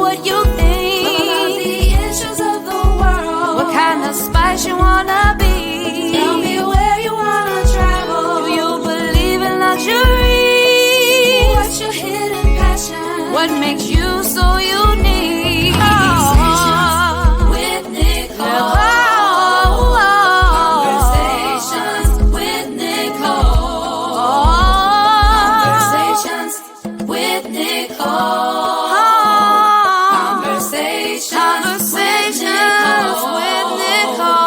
what you think. What about the issues of the world? What kind of spice you wanna be? Tell me where you wanna travel. Do you believe in luxury? What's your hidden passion? What makes you so unique? Conversations with Nicole. Conversations with Nicole. Conversations with Nicole. Conversations with Nicole.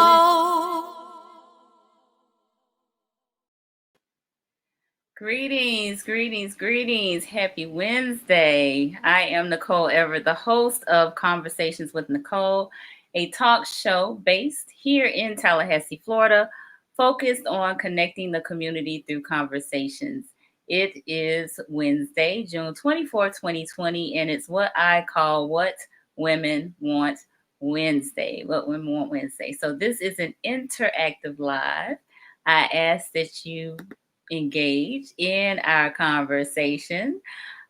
Greetings. Happy Wednesday. I am Nicole Everett, the host of Conversations with Nicole, a talk show based here in Tallahassee, Florida, focused on connecting the community through conversations. It is Wednesday, June 24, 2020, and it's what I call What Women Want Wednesday. What Women Want Wednesday. So this is an interactive live. I ask that you engage in our conversation.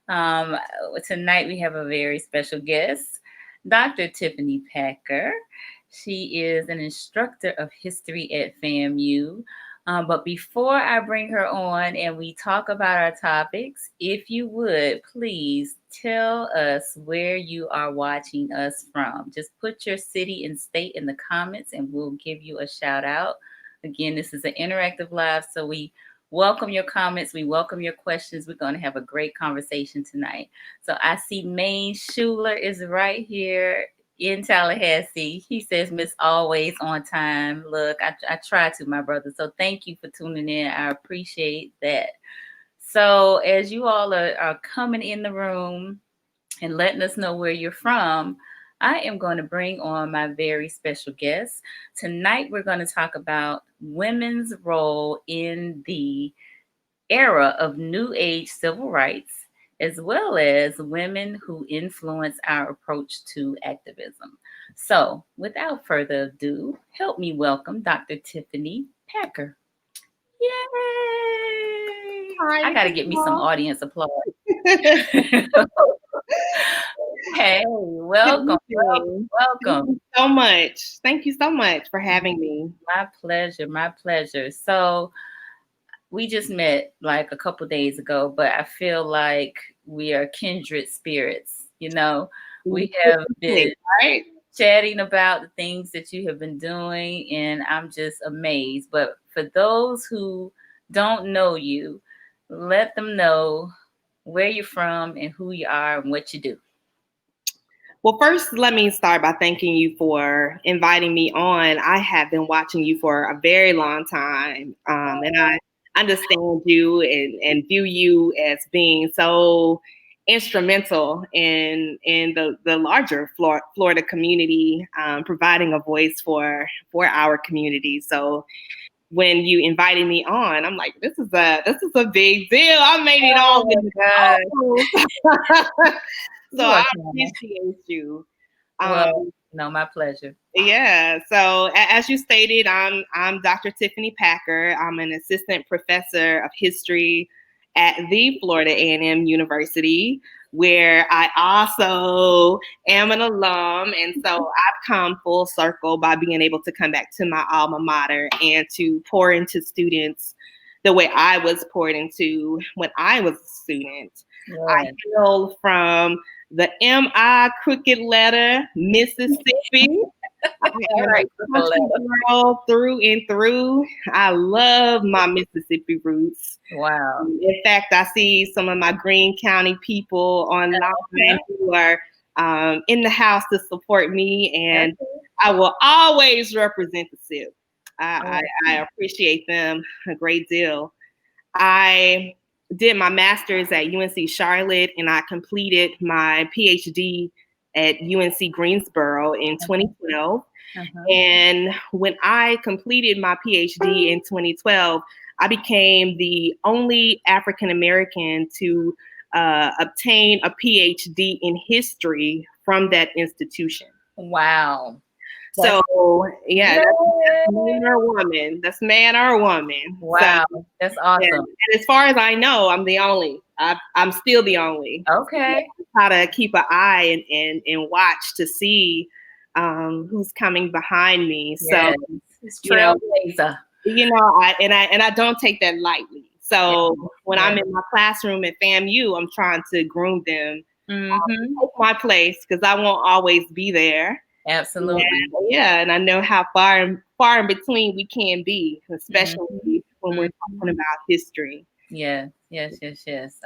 Tonight we have a very special guest, Dr. Tiffany Packer. She is an instructor of history at FAMU. But before I bring her on and we talk about our topics, if you would, please tell us where you are watching us from. Just put your city and state in the comments and we'll give you a shout out. Again, this is an interactive live, so we welcome your comments. We welcome your questions. We're going to have a great conversation tonight. So I see Maine Schuler is right here in Tallahassee. He says, Miss Always on time. Look, I try to, my brother. So thank you for tuning in. I appreciate that. So as you all are coming in the room and letting us know where you're from, I am going to bring on my very special guest. Tonight, we're going to talk about women's role in the era of New Age civil rights, as well as women who influence our approach to activism. So, without further ado, help me welcome Dr. Tiffany Packer. Yay! Hi, I got to get me some audience applause. Hey, welcome. Thank you so much. Thank you so much for having me. My pleasure. So we just met like a couple days ago, but I feel like we are kindred spirits. You know, we have been chatting about the things that you have been doing, and I'm just amazed. But for those who don't know you, let them know where you're from and who you are and what you do. Well, first, let me start by thanking you for inviting me on. I have been watching you for a very long time, and I understand you and view you as being so instrumental in the larger Florida community, providing a voice for our community. So when you invited me on, I'm like, this is a big deal. I made it all. So I appreciate you. No, my pleasure. Yeah. So as you stated, I'm Dr. Tiffany Packer. I'm an assistant professor of history at the Florida A&M University, where I also am an alum. And so I've come full circle by being able to come back to my alma mater and to pour into students the way I was poured into when I was a student. Right. I hail from the M.I. Crooked Letter, Mississippi. I'm a girl through and through. I love my Mississippi roots. Wow. In fact, I see some of my Greene County people online who are in the house to support me, and I will always represent the SIP. I appreciate them a great deal. I did my master's at UNC Charlotte, and I completed my PhD at UNC Greensboro in 2012. And when I completed my PhD in 2012, I became the only African American to obtain a PhD in history from that institution. Wow. So yeah, that's man or woman. That's man or woman. Wow, so, that's awesome. And as far as I know, I'm the only. I'm still the only. Okay. So how to keep an eye and watch to see who's coming behind me. Yes. So It's trailblazer. I don't take that lightly. So when I'm in my classroom at FAMU, I'm trying to groom them. Take my place because I won't always be there. Absolutely. And I know how far in between we can be, especially when we're talking about history. Yes.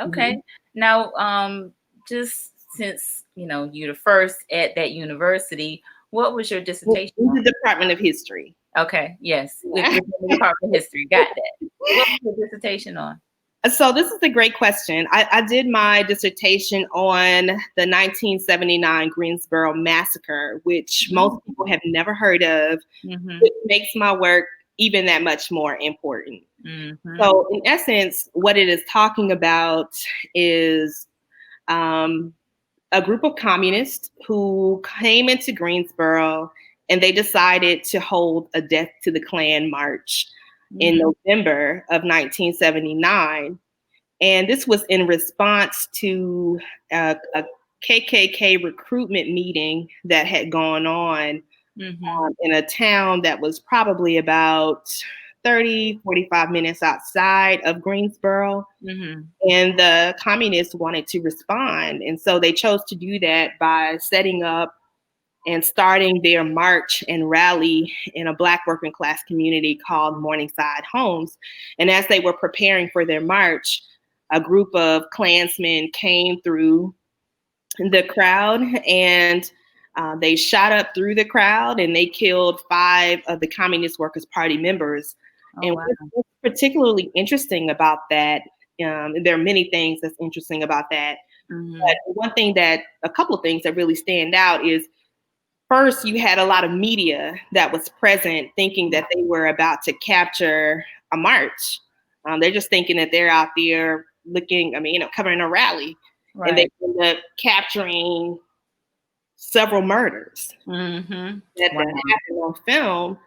Okay. Now, just since you're the first at that university, what was your dissertation on? The Department of History. Okay. Yes. With the Department of History. Got that. What was your dissertation on? So this is a great question. I did my dissertation on the 1979 Greensboro Massacre, which most people have never heard of, which makes my work even that much more important. So in essence, what it is talking about is a group of communists who came into Greensboro and they decided to hold a Death to the Klan march in November of 1979. And this was in response to a KKK recruitment meeting that had gone on in a town that was probably about 45 minutes outside of Greensboro. And the communists wanted to respond. And so they chose to do that by setting up and starting their march and rally in a Black working class community called Morningside Homes. And as they were preparing for their march, a group of Klansmen came through the crowd and they shot up through the crowd and they killed 5 of the Communist Workers' Party members. What's particularly interesting about that, there are many things that's interesting about that, but a couple of things that really stand out is, first, you had a lot of media that was present thinking that they were about to capture a march. They're just thinking that they're out there covering a rally. Right. And they end up capturing several murders that happened on film.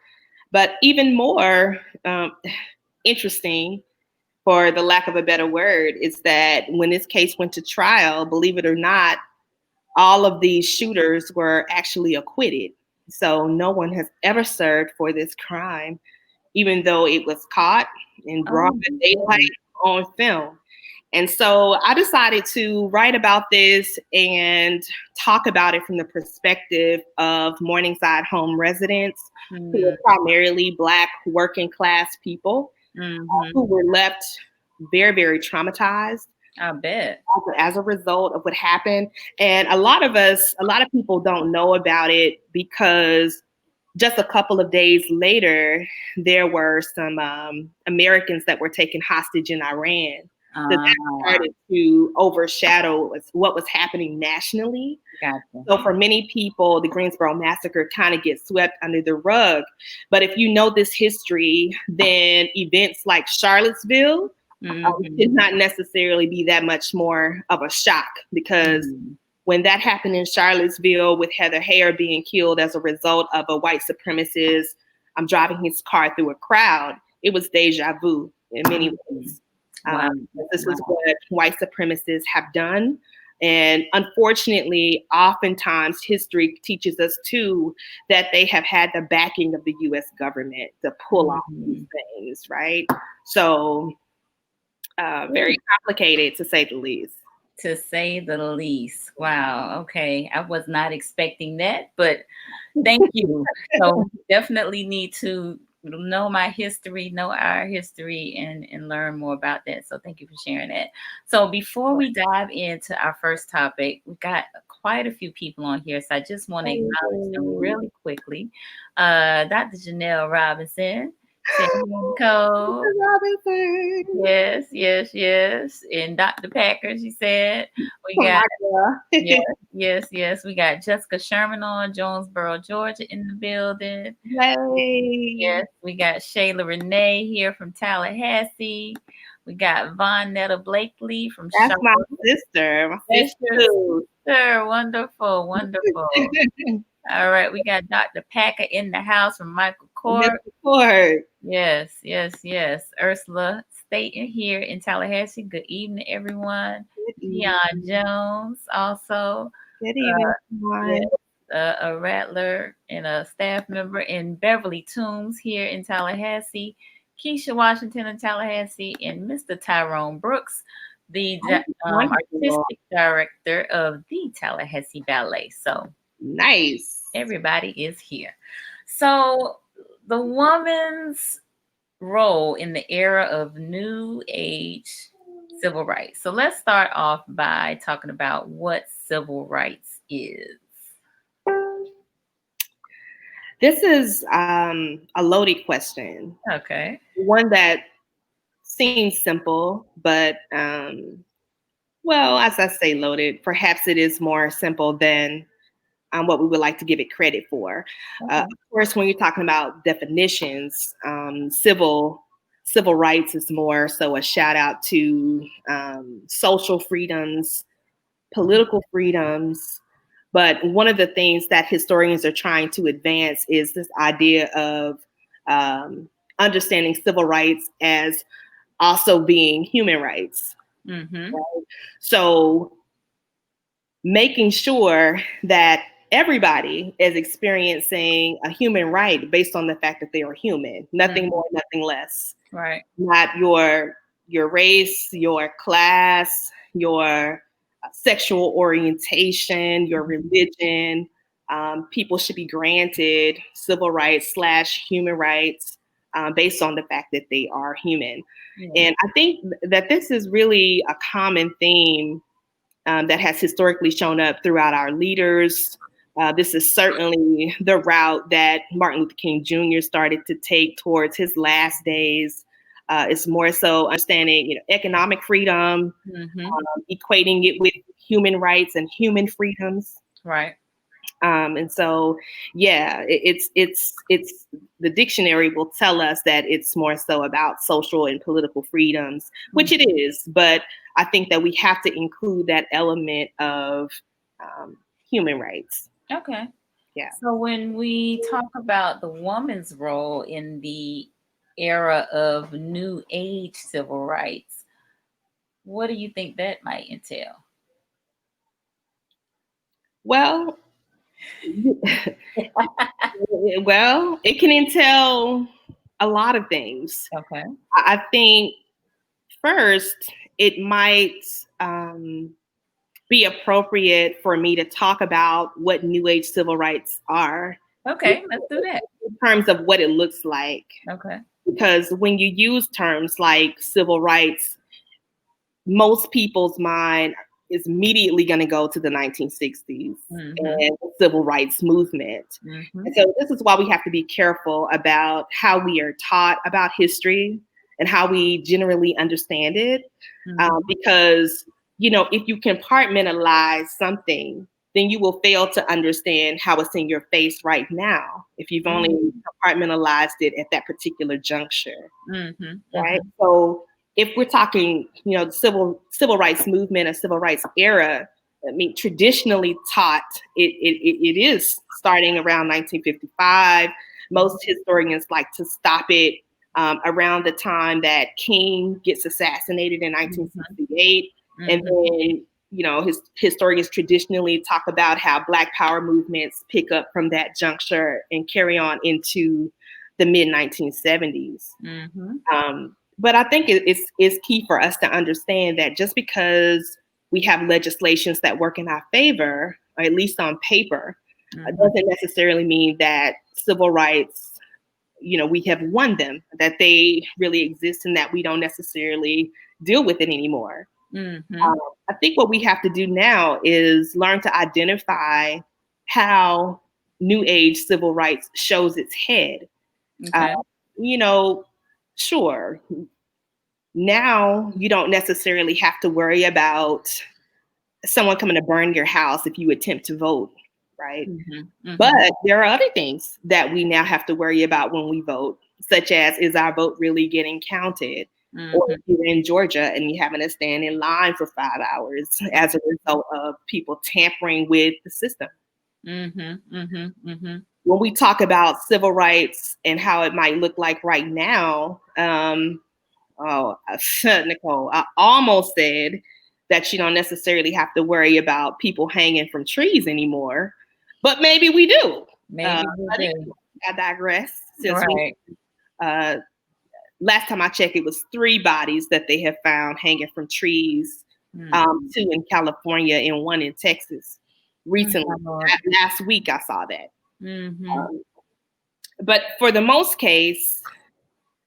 But even more interesting, for the lack of a better word, is that when this case went to trial, believe it or not, all of these shooters were actually acquitted. So no one has ever served for this crime, even though it was caught in broad daylight on film. And so I decided to write about this and talk about it from the perspective of Morningside home residents who are primarily Black working class people who were left very, very traumatized. I bet. As a result of what happened. And a lot of people don't know about it because just a couple of days later, there were some Americans that were taken hostage in Iran. So that started to overshadow what was happening nationally. Gotcha. So for many people, the Greensboro Massacre kind of gets swept under the rug. But if you know this history, then events like Charlottesville should not necessarily be that much more of a shock, because when that happened in Charlottesville with Heather Heyer being killed as a result of a white supremacist driving his car through a crowd, it was deja vu in many ways. This is what white supremacists have done. And unfortunately, oftentimes history teaches us too that they have had the backing of the US government to pull off these things, right? So very complicated, to say the least. To say the least. Wow. Okay. I was not expecting that, but thank you. So definitely need to know my history, know our history, and learn more about that. So thank you for sharing that. So before we dive into our first topic, we've got quite a few people on here. So I just want to acknowledge them really quickly. Dr. Janelle Robinson. Nicole. Yes. And Dr. Packer, she said. We got yes. We got Jessica Sherman on Jonesboro, Georgia in the building. Yay. Yes, we got Shayla Renee here from Tallahassee. We got Von Netta Blakely from That's Charlotte. my sister. Wonderful. All right, we got Dr. Packer in the house from Michael Court. Yes, yes, yes. Ursula Staten here in Tallahassee. Good evening, everyone. Dion Jones also. Good evening, Yes, a Rattler and a staff member in Beverly Toombs here in Tallahassee. Keisha Washington in Tallahassee, and Mr. Tyrone Brooks, the artistic director of the Tallahassee Ballet. So nice. Everybody is here. So the woman's role in the era of New Age civil rights. So let's start off by talking about what civil rights is. This is a loaded question. Okay. One that seems simple, but well, as I say loaded, perhaps it is more simple than what we would like to give it credit for. Okay. Of course, when you're talking about definitions, civil rights is more so a shout out to social freedoms, political freedoms. But one of the things that historians are trying to advance is this idea of understanding civil rights as also being human rights. Mm-hmm. Right? So making sure that everybody is experiencing a human right based on the fact that they are human, nothing more, nothing less. Right. Not your race, your class, your sexual orientation, your religion. People should be granted civil rights / human rights based on the fact that they are human. Yeah. And I think that this is really a common theme that has historically shown up throughout our leaders. This is certainly the route that Martin Luther King Jr. started to take towards his last days. It's more so understanding, economic freedom, equating it with human rights and human freedoms. Right. And so, yeah, it's the dictionary will tell us that it's more so about social and political freedoms, which it is. But I think that we have to include that element of human rights. Okay. Yeah. So when we talk about the woman's role in the era of New Age civil rights, what do you think that might entail? Well, it can entail a lot of things. Okay. I think first it might be appropriate for me to talk about what New Age civil rights are. Okay, let's do that. In terms of what it looks like. Okay. Because when you use terms like civil rights, most people's mind is immediately going to go to the 1960s and the civil rights movement. And so this is why we have to be careful about how we are taught about history and how we generally understand it. Because, if you compartmentalize something, then you will fail to understand how it's in your face right now if you've only compartmentalized it at that particular juncture. Right? So if we're talking, the civil rights movement or civil rights era, I mean, traditionally taught, it is starting around 1955. Most historians like to stop it around the time that King gets assassinated in 1968. And then, historians traditionally talk about how Black Power movements pick up from that juncture and carry on into the mid 1970s. But I think it's key for us to understand that just because we have legislations that work in our favor, or at least on paper, doesn't necessarily mean that civil rights, we have won them, that they really exist and that we don't necessarily deal with it anymore. I think what we have to do now is learn to identify how New Age civil rights shows its head. Sure, now you don't necessarily have to worry about someone coming to burn your house if you attempt to vote, right? But there are other things that we now have to worry about when we vote, such as, is our vote really getting counted? Or if you're in Georgia and you're having to stand in line for 5 hours as a result of people tampering with the system. When we talk about civil rights and how it might look like right now, Nicole, I almost said that you don't necessarily have to worry about people hanging from trees anymore, but maybe we do. Maybe we do. I digress. Since Right. last time I checked, it was 3 bodies that they have found hanging from trees, 2 in California and 1 in Texas recently. Last week I saw that. But for the most case,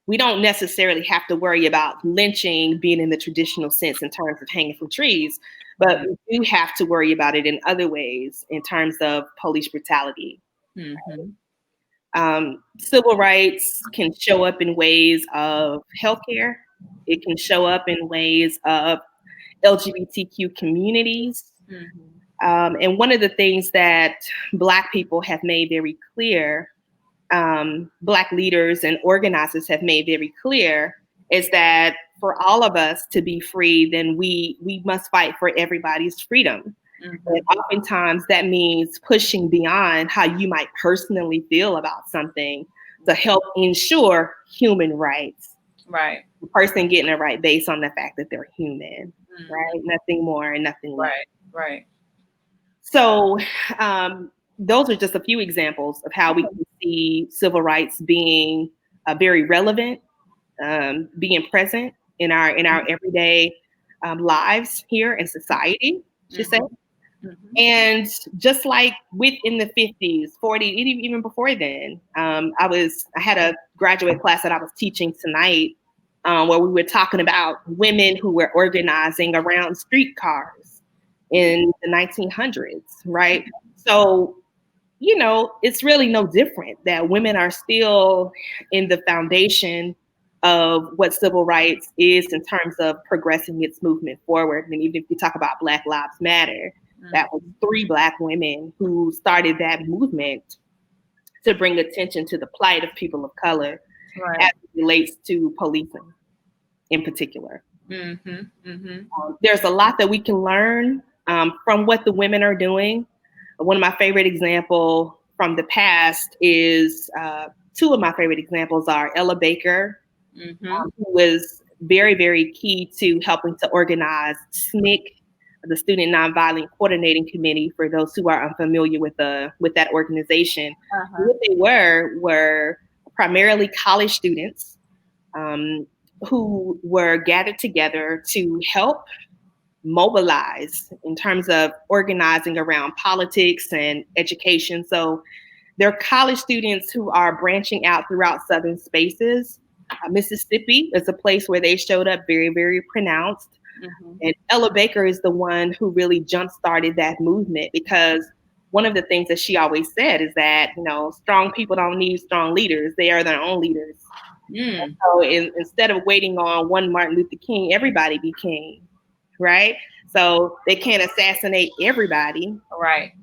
we don't necessarily have to worry about lynching being in the traditional sense in terms of hanging from trees, but we do have to worry about it in other ways in terms of police brutality. Civil rights can show up in ways of healthcare. It can show up in ways of LGBTQ communities. And one of the things that Black people have made very clear, Black leaders and organizers have made very clear, is that for all of us to be free, then we must fight for everybody's freedom. And oftentimes that means pushing beyond how you might personally feel about something to help ensure human rights. Right. The person getting it right based on the fact that they're human, right? Nothing more and nothing less. Right. So those are just a few examples of how we can see civil rights being very relevant, being present in our everyday lives here in society, I should say. And just like within the 50s, 40s, even before then, I had a graduate class that I was teaching tonight where we were talking about women who were organizing around streetcars in the 1900s, right? So, it's really no different that women are still in the foundation of what civil rights is in terms of progressing its movement forward. And even if you talk about Black Lives Matter, that was 3 Black women who started that movement to bring attention to the plight of people of color as it relates to policing in particular. There's a lot that we can learn from what the women are doing. One of my favorite examples from the past is 2 of my favorite examples are Ella Baker, who was very, very key to helping to organize SNCC, the Student Nonviolent Coordinating Committee, for those who are unfamiliar with that organization. What they were primarily college students who were gathered together to help mobilize in terms of organizing around politics and education. So they're college students who are branching out throughout Southern spaces. Mississippi is a place where they showed up very, very pronounced. And Ella Baker is the one who really jump-started that movement, because one of the things that she always said is that, strong people don't need strong leaders. They are their own leaders. So instead of waiting on one Martin Luther King, everybody be king, right? So they can't assassinate everybody. Right.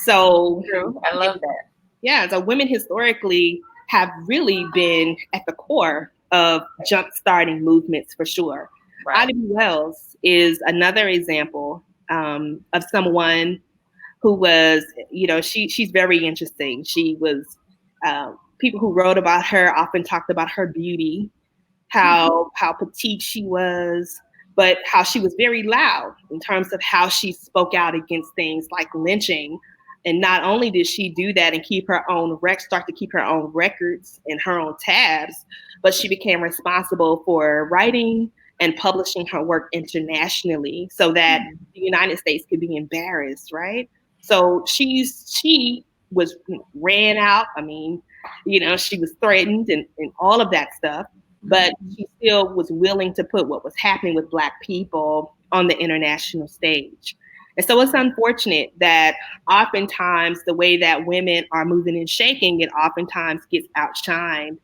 So true. I love that. Yeah. So women historically have really been at the core of jump-starting movements for sure. Ida B. Wells is another example of someone who was, she's very interesting. She was, people who wrote about her often talked about her beauty, how petite she was, but how she was very loud in terms of how she spoke out against things like lynching. And not only did she do that and start to keep her own records and her own tabs, but she became responsible for writing and publishing her work internationally so that the United States could be embarrassed, right? So she was ran out. I mean, she was threatened and all of that stuff, but she still was willing to put what was happening with Black people on the international stage. And so it's unfortunate that oftentimes the way that women are moving and shaking, it oftentimes gets outshined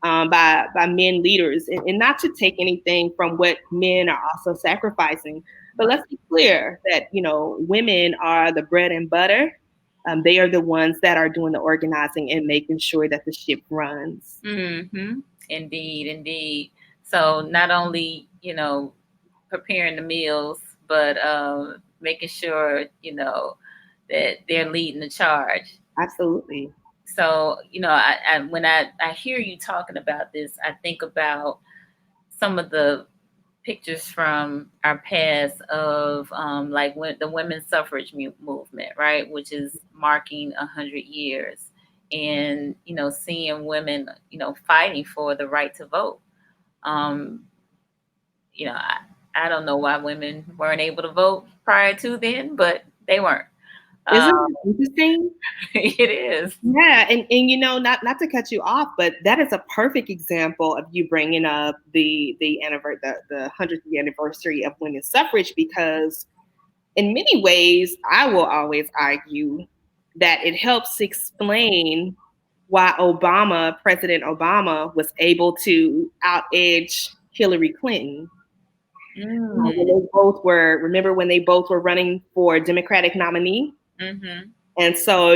by men leaders, and not to take anything from what men are also sacrificing, but let's be clear that women are the bread and butter. They are the ones that are doing the organizing and making sure that the ship runs. Indeed. So not only preparing the meals, but making sure that they're leading the charge. Absolutely. So, when I hear you talking about this, I think about some of the pictures from our past of like when the women's suffrage movement, right, which is marking 100 years, and seeing women fighting for the right to vote. um, I don't know why women weren't able to vote prior to then, but they weren't. Isn't um, it interesting? it is. Yeah, and not to cut you off, but that is a perfect example of you bringing up the 100th anniversary of women's suffrage, because in many ways, I will always argue that it helps explain why President Obama, was able to out-edge Hillary Clinton. When they both were, remember when they both were running for Democratic nominee? Mm-hmm. And so,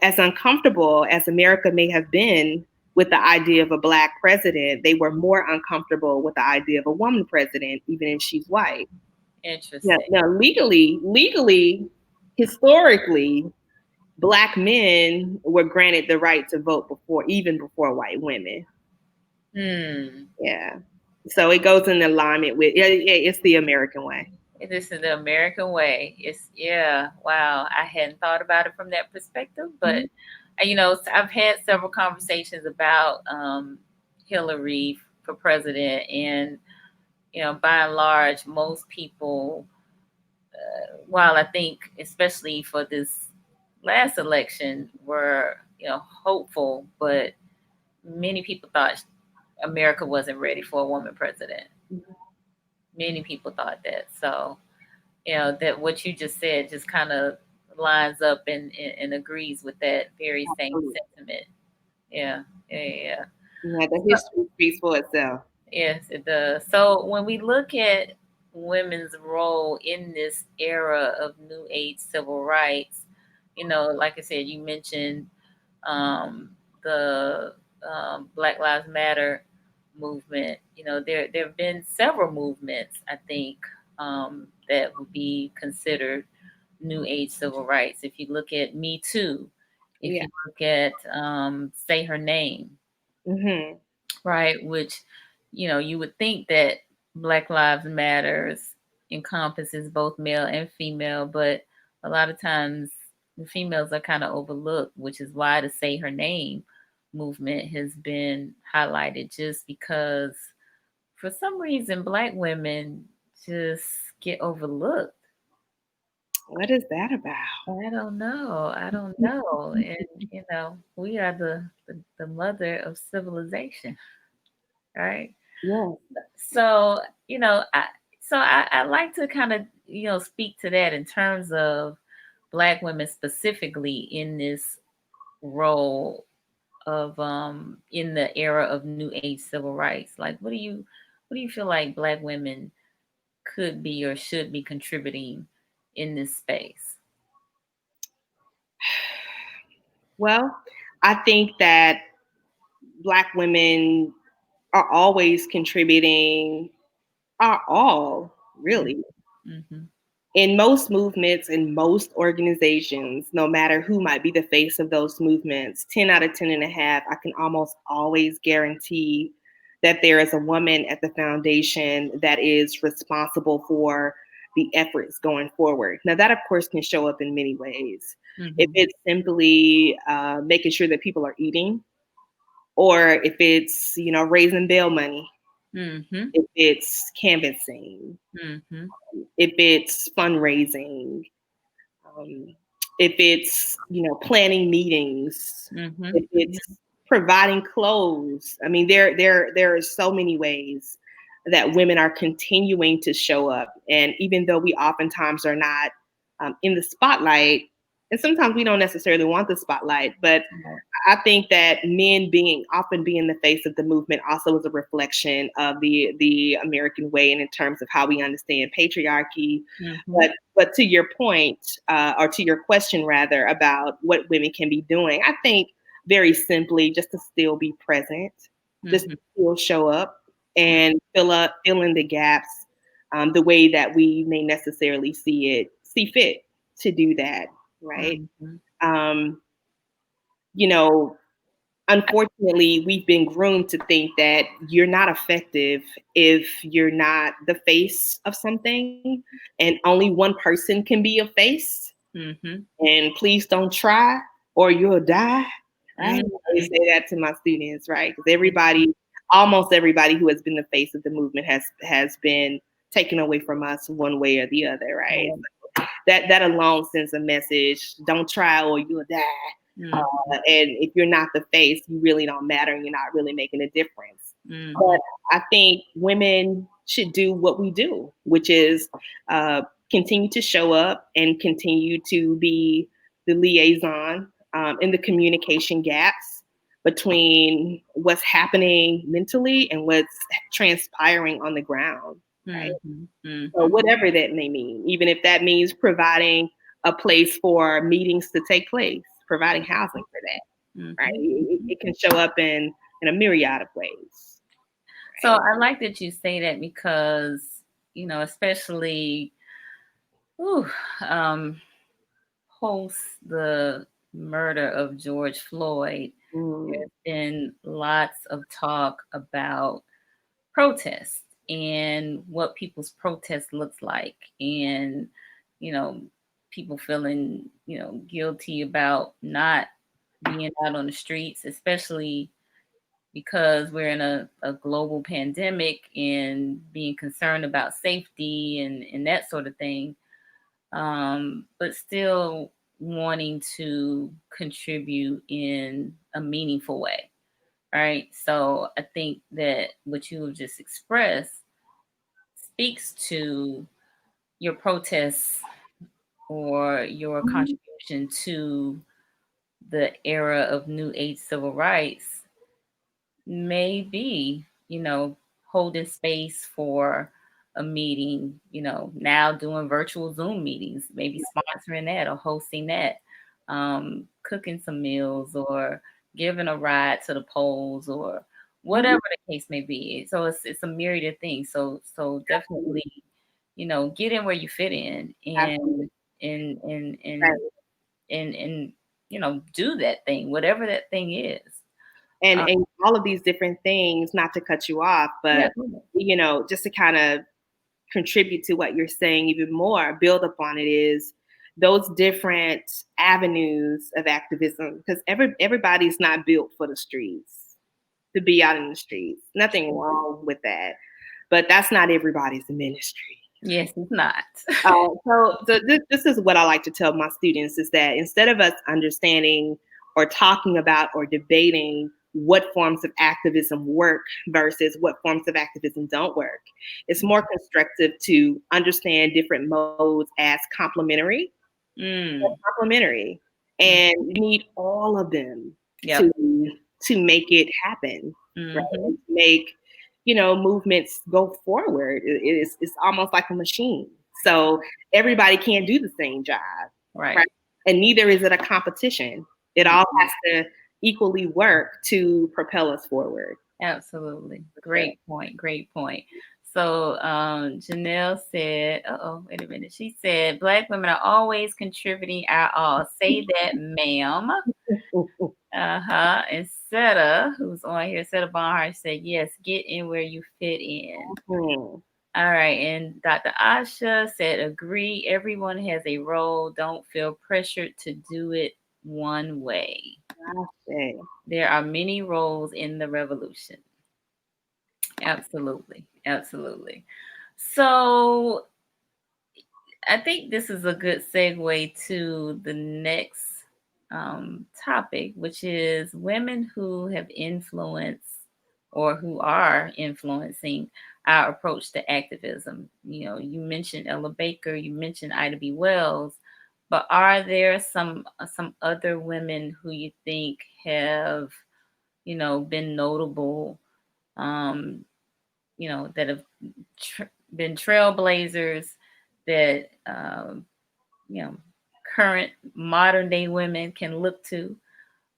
as uncomfortable as America may have been with the idea of a Black president, they were more uncomfortable with the idea of a woman president, even if she's white. Interesting. Now, legally, historically, Black men were granted the right to vote even before white women. Yeah. So it goes in alignment with, it's the American way. This is the American way. Wow. I hadn't thought about it from that perspective, but I've had several conversations about Hillary for president, and by and large, most people, while I think especially for this last election, were hopeful, but many people thought America wasn't ready for a woman president. Many people thought that. So, that what you just said just kind of lines up and agrees with that very same sentiment. Yeah. Yeah, the history speaks for itself. Yes, it does. So when we look at women's role in this era of New Age civil rights, like I said, you mentioned the Black Lives Matter movement. There have been several movements, I think, that would be considered New Age civil rights. If you look at Me Too, if you look at Say Her Name, right, which you would think that Black Lives Matters encompasses both male and female, but a lot of times the females are kind of overlooked, which is why the Say Her Name movement has been highlighted, just because for some reason Black women just get overlooked. What is that about? I don't know. And we are the mother of civilization, right? Yeah. So I like to kind of speak to that in terms of Black women specifically in this role of in the era of New Age civil rights. Like, what do you feel like Black women could be or should be contributing in this space? Well, I think that Black women are always contributing our all, really. Mm-hmm. In most movements, in most organizations, no matter who might be the face of those movements, 10 out of 10 and a half, I can almost always guarantee that there is a woman at the foundation that is responsible for the efforts going forward. Now, that, of course, can show up in many ways. Mm-hmm. If it's simply making sure that people are eating, or if it's, raising bail money, Mm-hmm. if it's canvassing, Mm-hmm. if it's fundraising, if it's, planning meetings, Mm-hmm. if it's providing clothes. I mean, there are so many ways that women are continuing to show up. And even though we oftentimes are not in the spotlight, and sometimes we don't necessarily want the spotlight, but I think that men often being the face of the movement also is a reflection of the American way, and in terms of how we understand patriarchy. Mm-hmm. But to your point, or to your question rather, about what women can be doing, I think very simply just to still be present, just to still show up and fill in the gaps the way that we may necessarily see fit to do that. right? Mm-hmm. You know, unfortunately, we've been groomed to think that you're not effective if you're not the face of something, and only one person can be a face. Mm-hmm. And please don't try or you'll die. Right? Mm-hmm. I always say that to my students, right? Because almost everybody who has been the face of the movement has been taken away from us one way or the other, right? So that alone sends a message: don't try or you'll die. Mm-hmm. And if you're not the face, you really don't matter, and you're not really making a difference. Mm-hmm. But I think women should do what we do, which is continue to show up and continue to be the liaison in the communication gaps between what's happening mentally and what's transpiring on the ground. Right? Mm-hmm. Mm-hmm. So whatever that may mean, even if that means providing a place for meetings to take place, providing housing for that, Mm-hmm. right? It can show up in a myriad of ways. Right? So I like that you say that because, especially post the murder of George Floyd, there's been lots of talk about protest and what people's protest looks like, and people feeling guilty about not being out on the streets, especially because we're in a global pandemic and being concerned about safety and that sort of thing, but still wanting to contribute in a meaningful way. Right. So I think that what you have just expressed speaks to your protests or your contribution to the era of new age civil rights, maybe, holding space for a meeting, now doing virtual Zoom meetings, maybe sponsoring that or hosting that, cooking some meals or giving a ride to the polls or whatever the case may be. So it's a myriad of things. So definitely, get in where you fit in and and and and and do that thing, whatever that thing is. And all of these different things, not to cut you off, but just to kind of contribute to what you're saying even more, build upon it, is those different avenues of activism, because everybody's not built for the streets, to be out in the streets. Nothing wrong with that, but that's not everybody's ministry. Yes, it's not. So this is what I like to tell my students, is that instead of us understanding or talking about or debating what forms of activism work versus what forms of activism don't work, it's more constructive to understand different modes as complementary. Complementary. And you need all of them to make it happen, right? To make movements go forward. It's almost like a machine. So everybody can't do the same job, right? And neither is it a competition. It all has to equally work to propel us forward. Absolutely. Great point. Great point. So Janelle said, wait a minute. She said, Black women are always contributing our all. Say that, ma'am. And Seta, who's on here, Seta Bonhart said, yes, get in where you fit in. All right. And Dr. Asha said, agree. Everyone has a role. Don't feel pressured to do it one way. There are many roles in the revolution. Absolutely. Absolutely. So I think this is a good segue to the next topic, which is women who have influenced or who are influencing our approach to activism. You mentioned Ella Baker, you mentioned Ida B. Wells, but are there some other women who you think have, been notable, that have been trailblazers that, current modern day women can look to?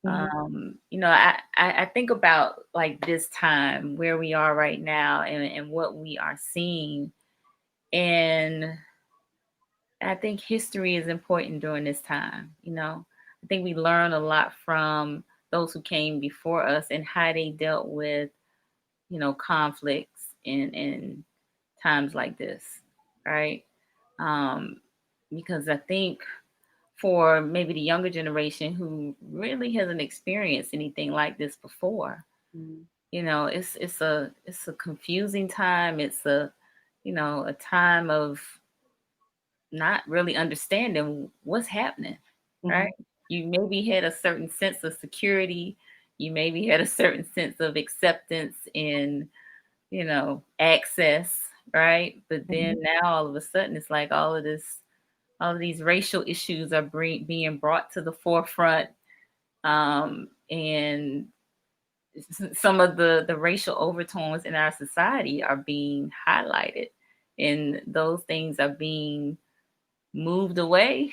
I think about like this time where we are right now and what we are seeing. And I think history is important during this time. I think we learn a lot from those who came before us and how they dealt with, conflicts in times like this, right? Um, because I think for maybe the younger generation who really hasn't experienced anything like this before, Mm. it's a confusing time. It's a time of not really understanding what's happening, Mhm. right? You maybe had a certain sense of security. You maybe had a certain sense of acceptance in, access, right? But then Mhm. now all of a sudden it's like all of these racial issues are being brought to the forefront, and some of the racial overtones in our society are being highlighted, and those things are being moved away,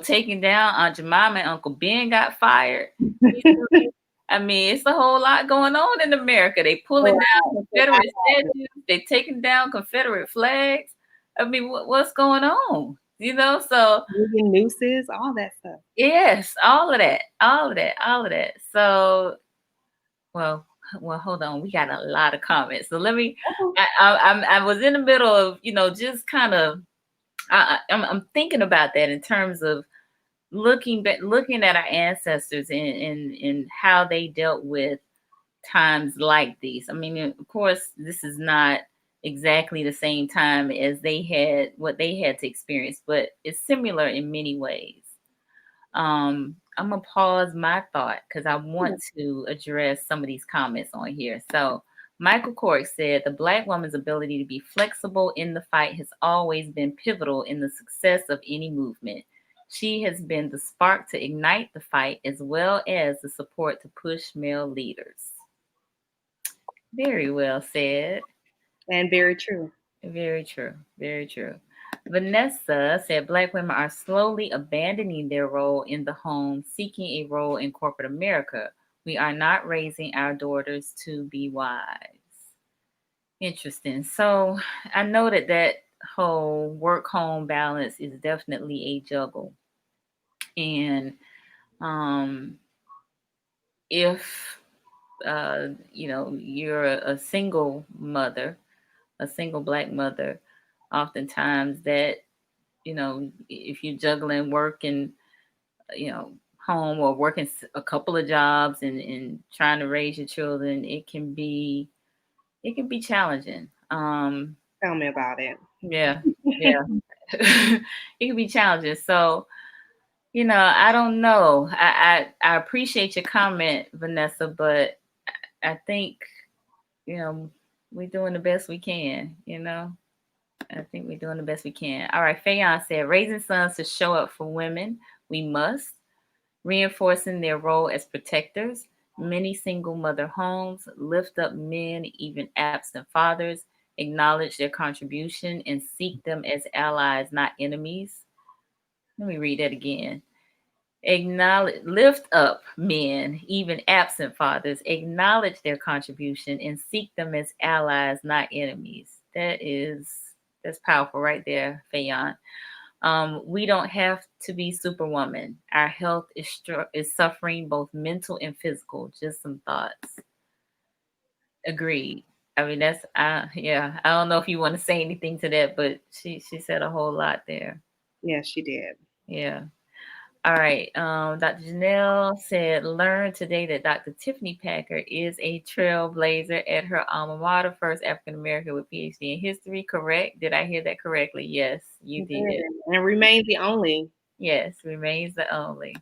taken down. Aunt Jemima and Uncle Ben got fired recently. I mean, it's a whole lot going on in America. They pulling down Confederate statues. They taking down Confederate flags. I mean, what's going on? So Moving nooses, all that stuff. yes, all of that, all of that, all of that. So, well, hold on. We got a lot of comments. So let me. I was in the middle of, just kind of. I'm thinking about that in terms of looking at our ancestors and how they dealt with times like these. I mean, of course, this is not exactly the same time as what they had to experience, but it's similar in many ways. I'm gonna pause my thought because I want to address some of these comments on here. So Michael Cork said the Black woman's ability to be flexible in the fight has always been pivotal in the success of any movement. She has been the spark to ignite the fight as well as the support to push male leaders. Very well said. And very true. Very true. Very true. Vanessa said Black women are slowly abandoning their role in the home, seeking a role in corporate America. We are not raising our daughters to be wives. Interesting. So I know that whole work home balance is definitely a juggle. And um, if you're a single mother, a single Black mother, oftentimes that, if you're juggling work and, home, or working a couple of jobs and trying to raise your children, it can be challenging. Tell me about it. Yeah, yeah. It can be challenging. So, I don't know. I appreciate your comment, Vanessa, but I think, you know, we're doing the best we can. I think we're doing the best we can. All right, Fayon said, raising sons to show up for women, we must. Reinforcing their role as protectors. Many single mother homes lift up men, even absent fathers, acknowledge their contribution, and seek them as allies, not enemies. Let me read that again. Lift up men, even absent fathers, acknowledge their contribution, and seek them as allies, not enemies. That's powerful right there, Fayon. We don't have to be superwoman. Our health is suffering, both mental and physical. Just some thoughts. Agreed. I mean, yeah. I don't know if you want to say anything to that, but she said a whole lot there. Yeah, she did. Yeah. All right. Dr. Janelle said, learn today that Dr. Tiffany Packer is a trailblazer at her alma mater, first African American with PhD in history. Correct? Did I hear that correctly? Yes, you did. And remains the only. Yes, remains the only.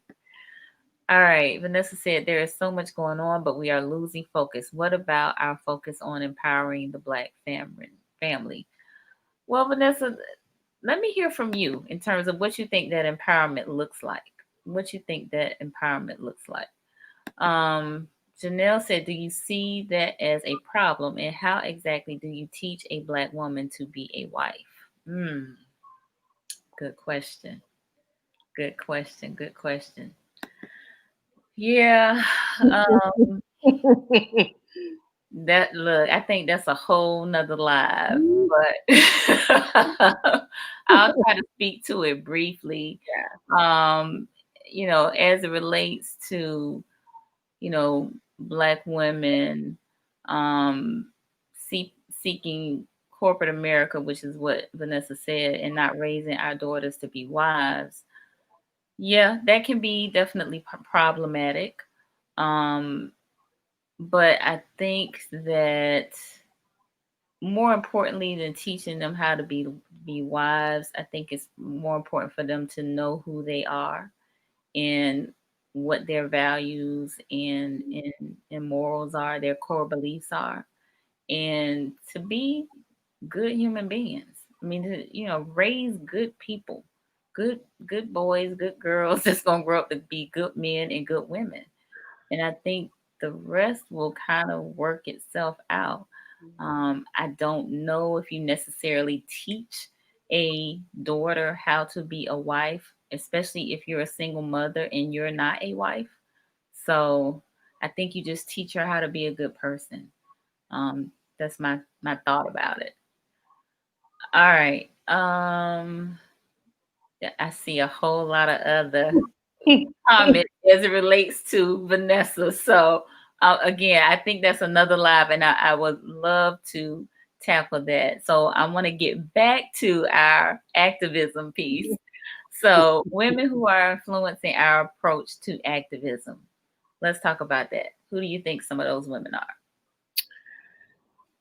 All right. Vanessa said, there is so much going on, but we are losing focus. What about our focus on empowering the Black family? Well, Vanessa, let me hear from you in terms of what you think that empowerment looks like. What you think that empowerment looks like. Janelle said, do you see that as a problem, and how exactly do you teach a Black woman to be a wife? Good question. Good question. Good question. Yeah. I think that's a whole nother live, but I'll try to speak to it briefly. Yeah. As it relates to, Black women seeking corporate America, which is what Vanessa said, and not raising our daughters to be wives. Yeah, that can be definitely problematic. But I think that more importantly than teaching them how to be wives, I think it's more important for them to know who they are and what their values and morals are, their core beliefs are, and to be good human beings. I mean, raise good people, good boys, good girls that's gonna grow up to be good men and good women. And I think the rest will kind of work itself out. I don't know if you necessarily teach a daughter how to be a wife, especially if you're a single mother and you're not a wife. So I think you just teach her how to be a good person. That's my thought about it. All right. I see a whole lot of other comments as it relates to Vanessa. So again, I think that's another live, and I would love to tackle that. So I want to get back to our activism piece. So women who are influencing our approach to activism. Let's talk about that. Who do you think some of those women are?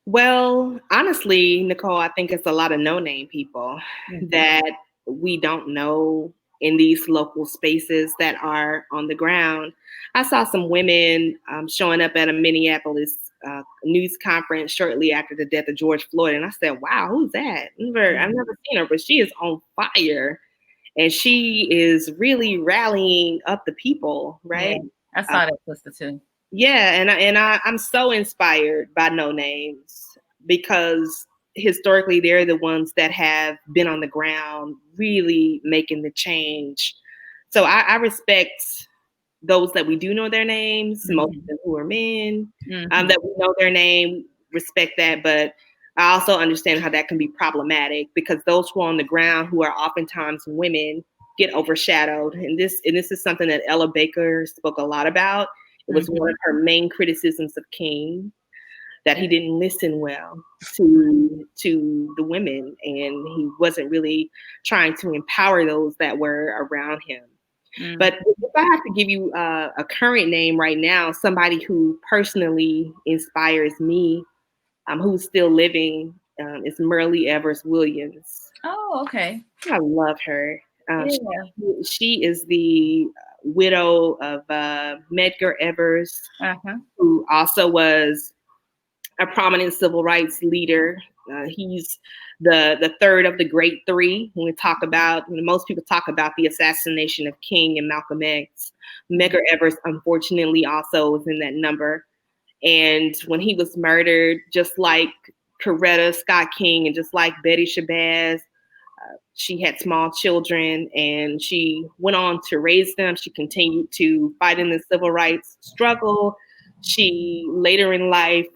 Well, honestly, Nicole, I think it's a lot of no-name people that we don't know in these local spaces that are on the ground. I saw some women showing up at a Minneapolis news conference shortly after the death of George Floyd, and I said, "Wow, who's that? I've never seen her, but she is on fire, and she is really rallying up the people, right?" Yeah, I saw that poster too. Yeah, I'm so inspired by no names because historically they're the ones that have been on the ground really making the change. So I respect those that we do know their names, most of them who are men, that we know their name, respect that. But I also understand how that can be problematic because those who are on the ground, who are oftentimes women, get overshadowed. And this is something that Ella Baker spoke a lot about. It was one of her main criticisms of King, that he didn't listen well to the women, and he wasn't really trying to empower those that were around him. But if I have to give you a current name right now, somebody who personally inspires me, who's still living, is Myrlie Evers-Williams. Oh, okay. I love her. Yeah. She is the widow of Medgar Evers, who also was a prominent civil rights leader. He's the third of the great three. When we talk about, most people talk about the assassination of King and Malcolm X. Medgar Evers, unfortunately, also was in that number. And when he was murdered, just like Coretta Scott King and just like Betty Shabazz, she had small children and she went on to raise them. She continued to fight in the civil rights struggle. She later in life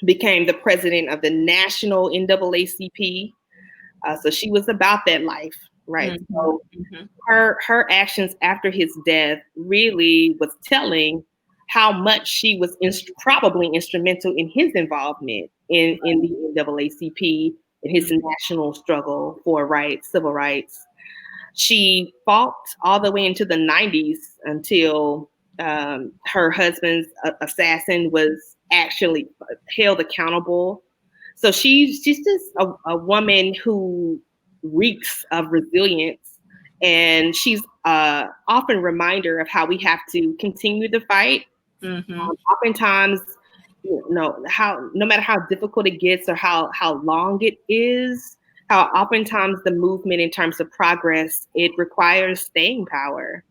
became the president of the national NAACP. So she was about that life, right? So her actions after his death really was telling how much she was probably instrumental in his involvement in the NAACP, in his national struggle for rights, civil rights. She fought all the way into the 90s until her husband's assassin was actually held accountable. So she's just a woman who reeks of resilience, and she's often a reminder of how we have to continue to fight. Oftentimes, how no matter how difficult it gets or how long it is, how oftentimes the movement in terms of progress, it requires staying power.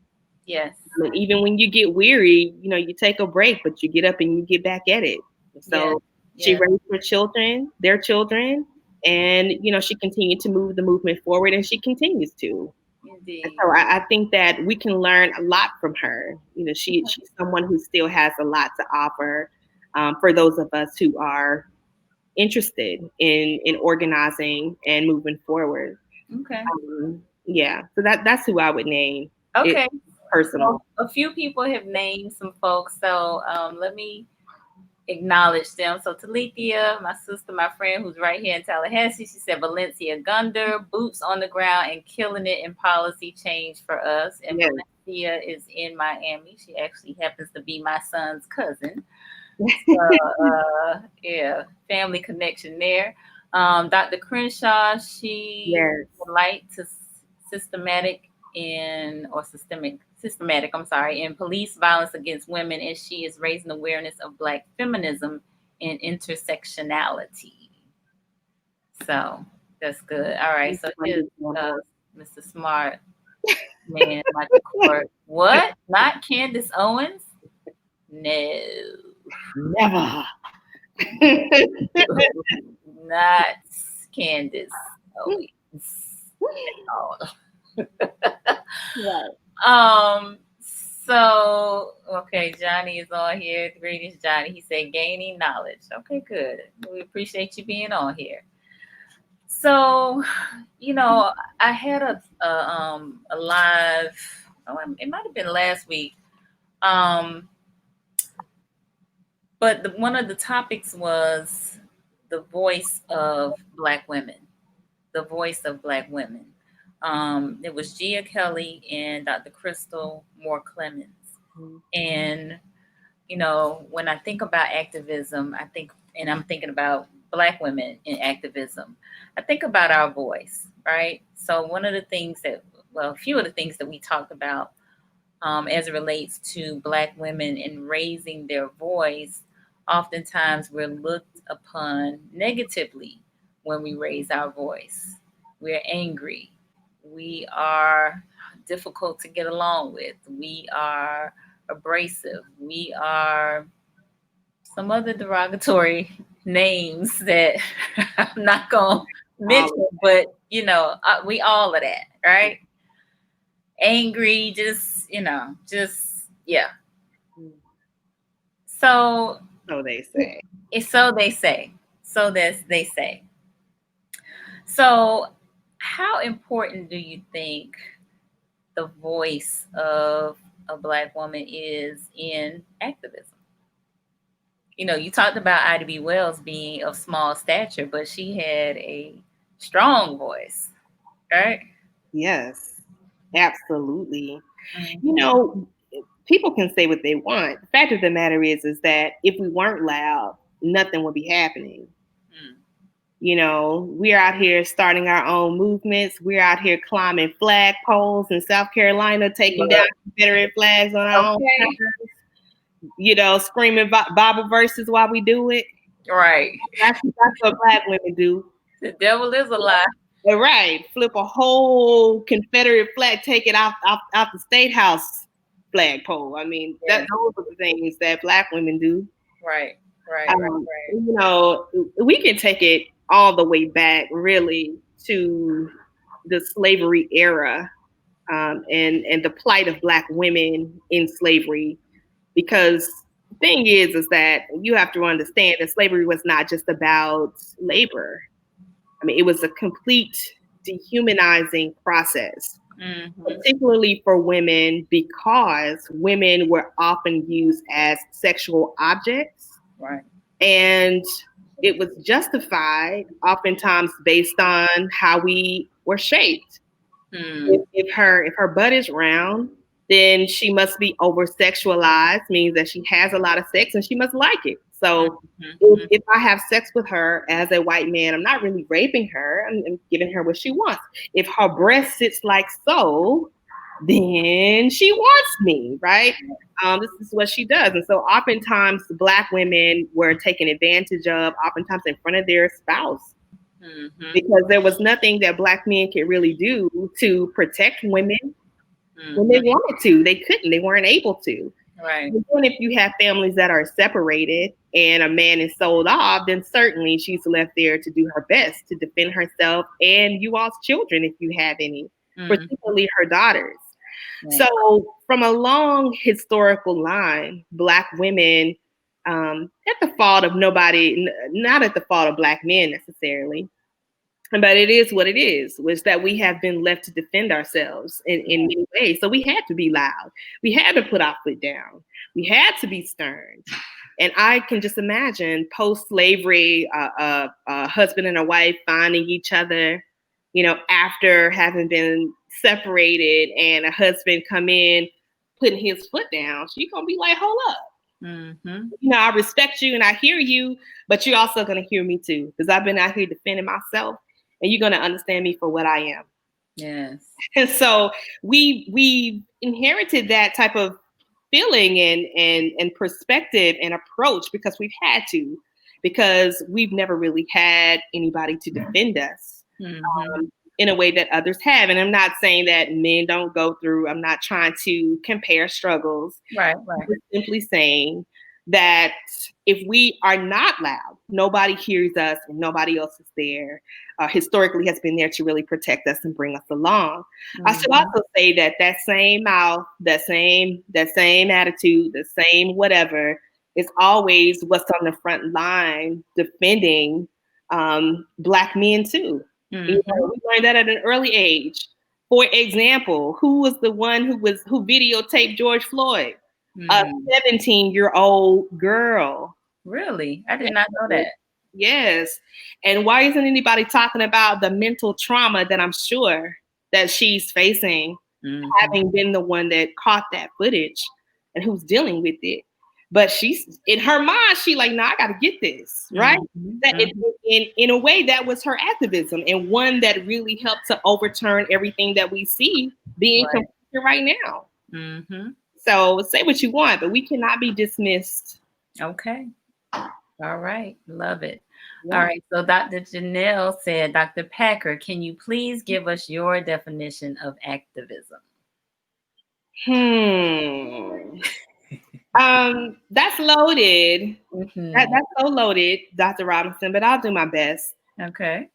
Yes. I mean, even when you get weary, you take a break, but you get up and you get back at it. So she raised their children, and she continued to move the movement forward, and she continues to. Indeed. And so I think that we can learn a lot from her. She's someone who still has a lot to offer for those of us who are interested in organizing and moving forward. Okay. Yeah. So that's who I would name. Okay. It personal. Well, a few people have named some folks, so let me acknowledge them. So Talithia, my sister, my friend who's right here in Tallahassee, she said Valencia Gunder, boots on the ground and killing it in policy change for us. And Yes. Valencia is in Miami. She actually happens to be my son's cousin. So, yeah, family connection there. Dr. Crenshaw, she would like to systematic, I'm sorry, in police violence against women, and she is raising awareness of Black feminism and intersectionality. So that's good. All right, so here's Mr. Smart Man, Michael Court. What? Not Candace Owens? No. Never. Not Candace Owens. Right. So okay, Johnny is on here. Greetings, Johnny. He said gaining knowledge. Okay, good. We appreciate you being on here. So, I had a live. It might have been last week. But one of the topics was the voice of Black women. The voice of Black women. It was Gia Kelly and Dr. Crystal Moore Clemens. And, when I think about activism, I'm thinking about Black women in activism, I think about our voice, right? So a few of the things that we talked about as it relates to Black women in raising their voice, oftentimes we're looked upon negatively when we raise our voice. We're angry. We are difficult to get along with. We are abrasive. We are some other derogatory names that I'm not going to mention, but, we all of that, right? Angry, yeah. So they say. So they say. So how important do you think the voice of a Black woman is in activism? You talked about Ida B. Wells being of small stature, but she had a strong voice, right? Yes, absolutely. Mm-hmm. People can say what they want. The fact of the matter is that if we weren't loud, nothing would be happening. We're out here starting our own movements. We're out here climbing flag poles in South Carolina, taking down Confederate flags on our own country. Screaming Bible verses while we do it. Right. That's what Black women do. The devil is a lie. Right. Flip a whole Confederate flag, take it out the State House flagpole. I mean, those are the things that Black women do. Right. We can take it all the way back, really, to the slavery era and the plight of Black women in slavery. Because the thing is that you have to understand that slavery was not just about labor. I mean, it was a complete dehumanizing process, particularly for women, because women were often used as sexual objects. Right. And it was justified oftentimes based on how we were shaped. If her butt is round, then she must be over sexualized, means that she has a lot of sex and she must like it. So if I have sex with her as a white man, I'm not really raping her. I'm giving her what she wants. If her breast sits like so, then she wants me, right? This is what she does. And so oftentimes Black women were taken advantage of, oftentimes in front of their spouse. Because there was nothing that Black men could really do to protect women when they wanted to. They couldn't. They weren't able to. Right. Even if you have families that are separated and a man is sold off, then certainly she's left there to do her best to defend herself and you all's children, if you have any, particularly her daughters. Right. So from a long historical line, Black women, at the fault of nobody, not at the fault of Black men necessarily, But it is what it is, was that we have been left to defend ourselves in many ways. So we had to be loud. We had to put our foot down. We had to be stern. And I can just imagine post-slavery, a husband and a wife finding each other, after having been separated, and a husband come in, putting his foot down. She's going to be like, hold up. Mm-hmm. I respect you and I hear you, but you're also going to hear me too, because I've been out here defending myself, and you're going to understand me for what I am. Yes. And so we inherited that type of feeling and perspective and approach because we've had to, because we've never really had anybody to defend us in a way that others have. And I'm not saying that men don't go through, I'm not trying to compare struggles. Right. I'm simply saying that if we are not loud, nobody hears us and nobody else is there, historically has been there to really protect us and bring us along. I should also say that same mouth, that same attitude, the same whatever is always what's on the front line defending Black men too. We learned that at an early age. For example, who was the one who videotaped George Floyd? A 17-year-old girl. Really? I did not know that. Yes. And why isn't anybody talking about the mental trauma that I'm sure that she's facing, having been the one that caught that footage and who's dealing with it? But she's in her mind, she like, I got to get this, right? In a way, that was her activism, and one that really helped to overturn everything that we see being confronted right now. So say what you want, but we cannot be dismissed. Okay. All right. Love it. Yeah. All right. So Dr. Janelle said, Dr. Packer, can you please give us your definition of activism? That's loaded. That's so loaded, Dr. Robinson, but I'll do my best. Okay.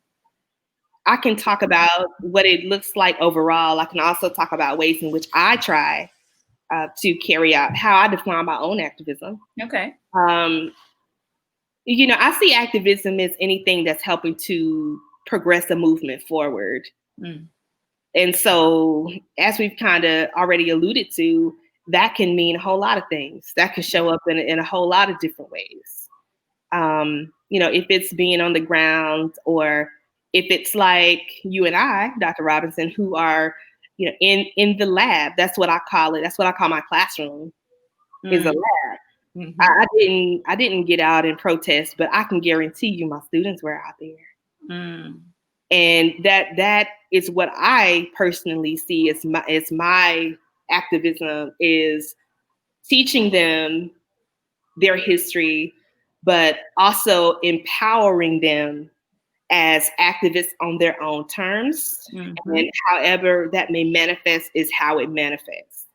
I can talk about what it looks like overall. I can also talk about ways in which I try to carry out how I define my own activism. Okay. I see activism as anything that's helping to progress a movement forward. And so, as we've kind of already alluded to, that can mean a whole lot of things. That can show up in a whole lot of different ways. If it's being on the ground, or if it's like you and I, Dr. Robinson, who are in the lab. That's what I call it. That's what I call my classroom, is a lab. I didn't get out and protest, but I can guarantee you my students were out there. And that is what I personally see as my activism, is teaching them their history, but also empowering them as activists on their own terms. And however that may manifest is how it manifests.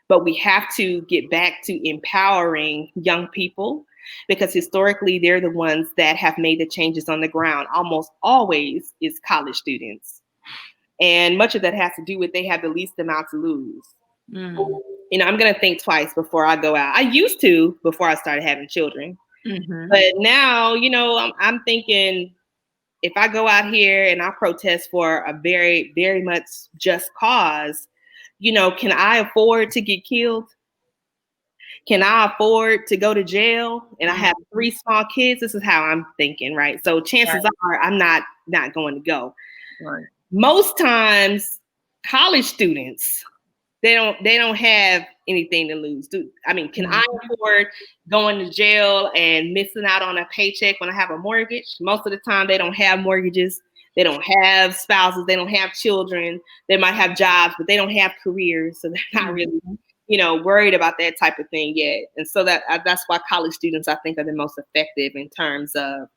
But we have to get back to empowering young people, because historically they're the ones that have made the changes on the ground. Almost always is college students. And much of that has to do with they have the least amount to lose. I'm going to think twice before I go out. I used to before I started having children. But now, I'm thinking, if I go out here and I protest for a very, very much just cause, can I afford to get killed? Can I afford to go to jail? And I have 3 small kids. This is how I'm thinking, right? So chances are I'm not going to go. Right. Most times, college students, they don't have anything to lose. Can I afford going to jail and missing out on a paycheck when I have a mortgage? Most of the time, they don't have mortgages. They don't have spouses. They don't have children. They might have jobs, but they don't have careers. So they're not really, worried about that type of thing yet. And so that's why college students, I think, are the most effective in terms of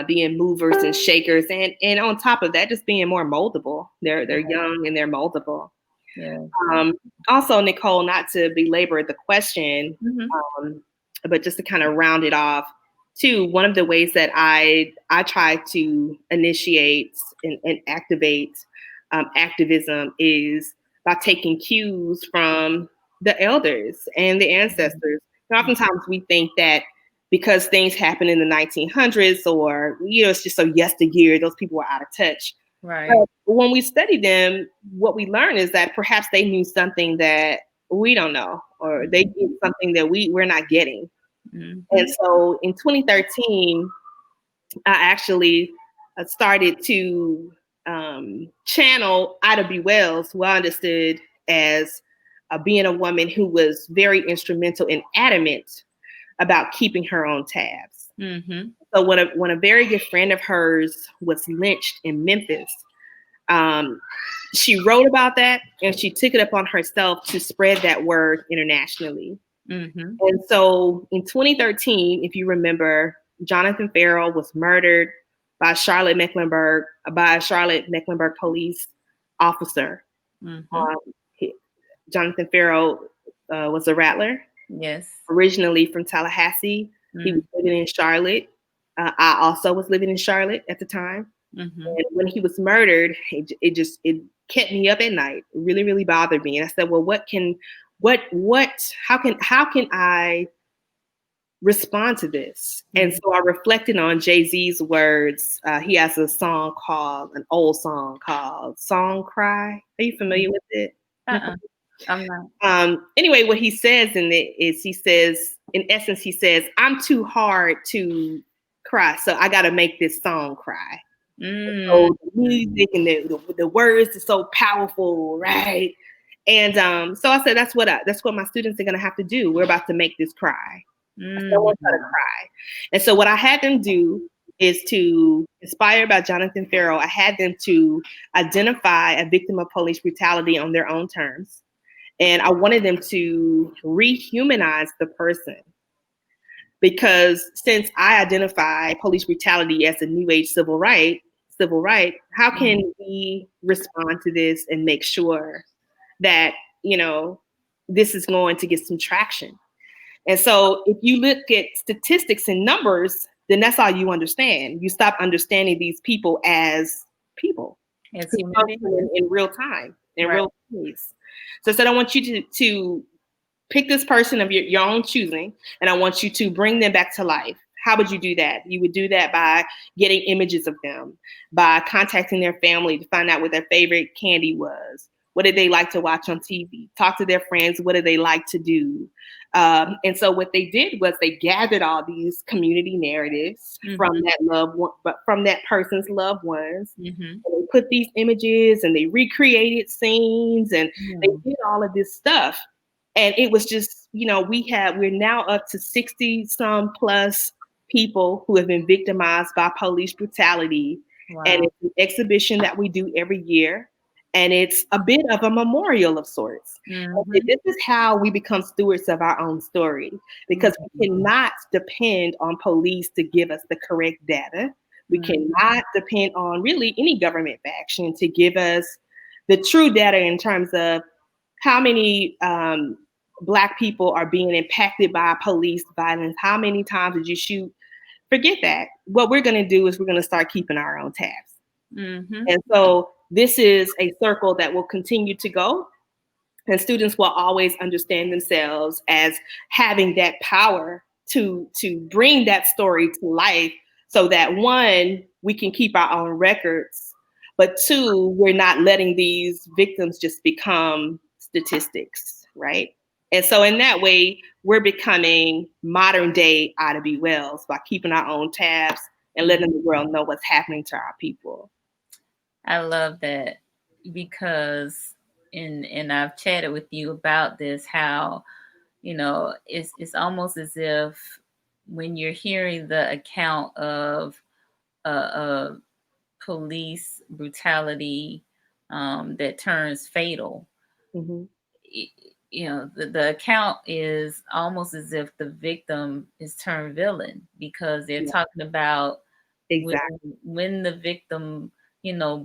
being movers and shakers. And on top of that, just being more moldable. They're young and they're moldable. Yeah. Also, Nicole, not to belabor the question, but just to kind of round it off, too, one of the ways that I try to initiate and activate activism is by taking cues from the elders and the ancestors. And oftentimes we think that because things happened in the 1900s, or, it's just so yesteryear, those people were out of touch. Right. But when we study them, what we learn is that perhaps they knew something that we don't know, or they did something that we're not getting. Mm-hmm. And so in 2013, I actually started to channel Ida B. Wells, who I understood as being a woman who was very instrumental and adamant about keeping her own tabs. Mm-hmm. So when a very good friend of hers was lynched in Memphis, she wrote about that, and she took it upon herself to spread that word internationally. Mm-hmm. And so in 2013, if you remember, Jonathan Farrell was murdered by a Charlotte Mecklenburg police officer. Mm-hmm. Jonathan Farrell was a rattler. Yes. Originally from Tallahassee. Mm-hmm. He was living in Charlotte. I also was living in Charlotte at the time. Mm-hmm. And when he was murdered, it kept me up at night. It really, really bothered me. And I said, well, how can I respond to this? Mm-hmm. And so I reflected on Jay-Z's words. He has an old song called Song Cry. Are you familiar with it? Uh-uh. I'm not. Anyway, what he says in it is, in essence, I'm too hard to cry, so I got to make this song cry. So the music and the words are so powerful, right? And so I said, that's what my students are going to have to do. We're about to make this cry. I want her to cry. And so what I had them do is, to inspire by Jonathan Farrell, I had them to identify a victim of police brutality on their own terms. And I wanted them to rehumanize the person, because since I identify police brutality as a new age civil right, how can we respond to this and make sure that, this is going to get some traction? And so if you look at statistics and numbers, then that's all you understand. You stop understanding these people as people. As in real time, real place. So I said, I want you to pick this person of your own choosing, and I want you to bring them back to life. How would you do that? You would do that by getting images of them, by contacting their family to find out what their favorite candy was. What did they like to watch on TV? Talk to their friends. What did they like to do? And so what they did was they gathered all these community narratives from that person's loved ones. Mm-hmm. And they put these images, and they recreated scenes, and they did all of this stuff. And it was just, we're now up to 60 some plus people who have been victimized by police brutality. Wow. And it's an exhibition that we do every year. And it's a bit of a memorial of sorts. Mm-hmm. This is how we become stewards of our own story, because we cannot depend on police to give us the correct data. We cannot depend on really any government action to give us the true data in terms of how many Black people are being impacted by police violence. How many times did you shoot? Forget that. What we're going to do is we're going to start keeping our own tabs. Mm-hmm. And so this is a circle that will continue to go, and students will always understand themselves as having that power to bring that story to life, so that, one, we can keep our own records, but two, we're not letting these victims just become statistics, right? And so in that way, we're becoming modern day Ida B. Wells by keeping our own tabs and letting the world know what's happening to our people. I love that, because and I've chatted with you about this, how, it's almost as if when you're hearing the account of police brutality that turns fatal, mm-hmm. The account is almost as if the victim is turned villain, because they're talking about when the victim,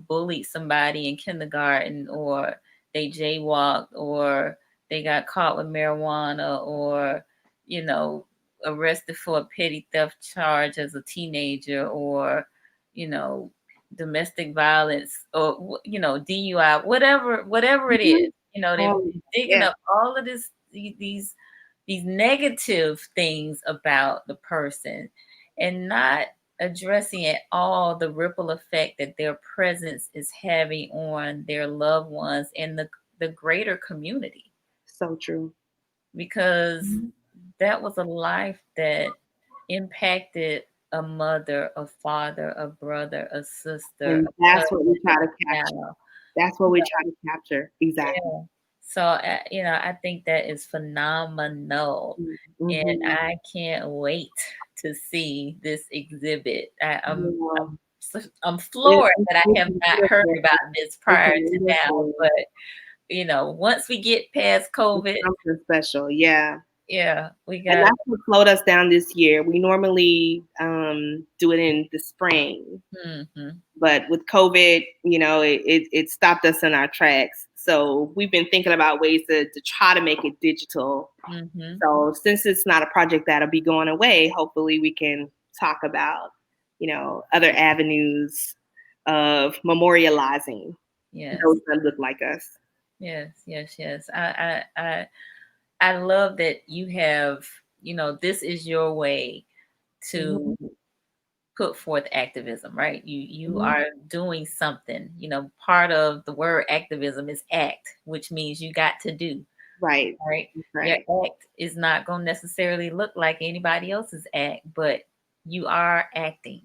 bullied somebody in kindergarten, or they jaywalked, or they got caught with marijuana, or, arrested for a petty theft charge as a teenager, or, domestic violence, or, DUI, whatever it is, they're digging up all of these these negative things about the person, and not addressing at all the ripple effect that their presence is having on their loved ones and the greater community. So true. Because that was a life that impacted a mother, a father, a brother, a sister, And a that's what we cousin, try to a capture. child. That's what we try to capture. Exactly. Yeah. So, I think that is phenomenal. And Mm-hmm. I can't wait to see this exhibit. Yeah. I'm floored that I have not heard Beautiful. about this prior to now. But, once we get past COVID, Something special. Yeah. yeah, we And got that's what slowed us down this year. We normally do it in the spring, but with COVID, it stopped us in our tracks. So we've been thinking about ways to try to make it digital. So since it's not a project that'll be going away, hopefully we can talk about, other avenues of memorializing those that look like us. Yes. I love that you have, this is your way to put forth activism, right? You are doing something. Part of the word activism is act, which means you got to do. Right. Your act is not going to necessarily look like anybody else's act, but you are acting.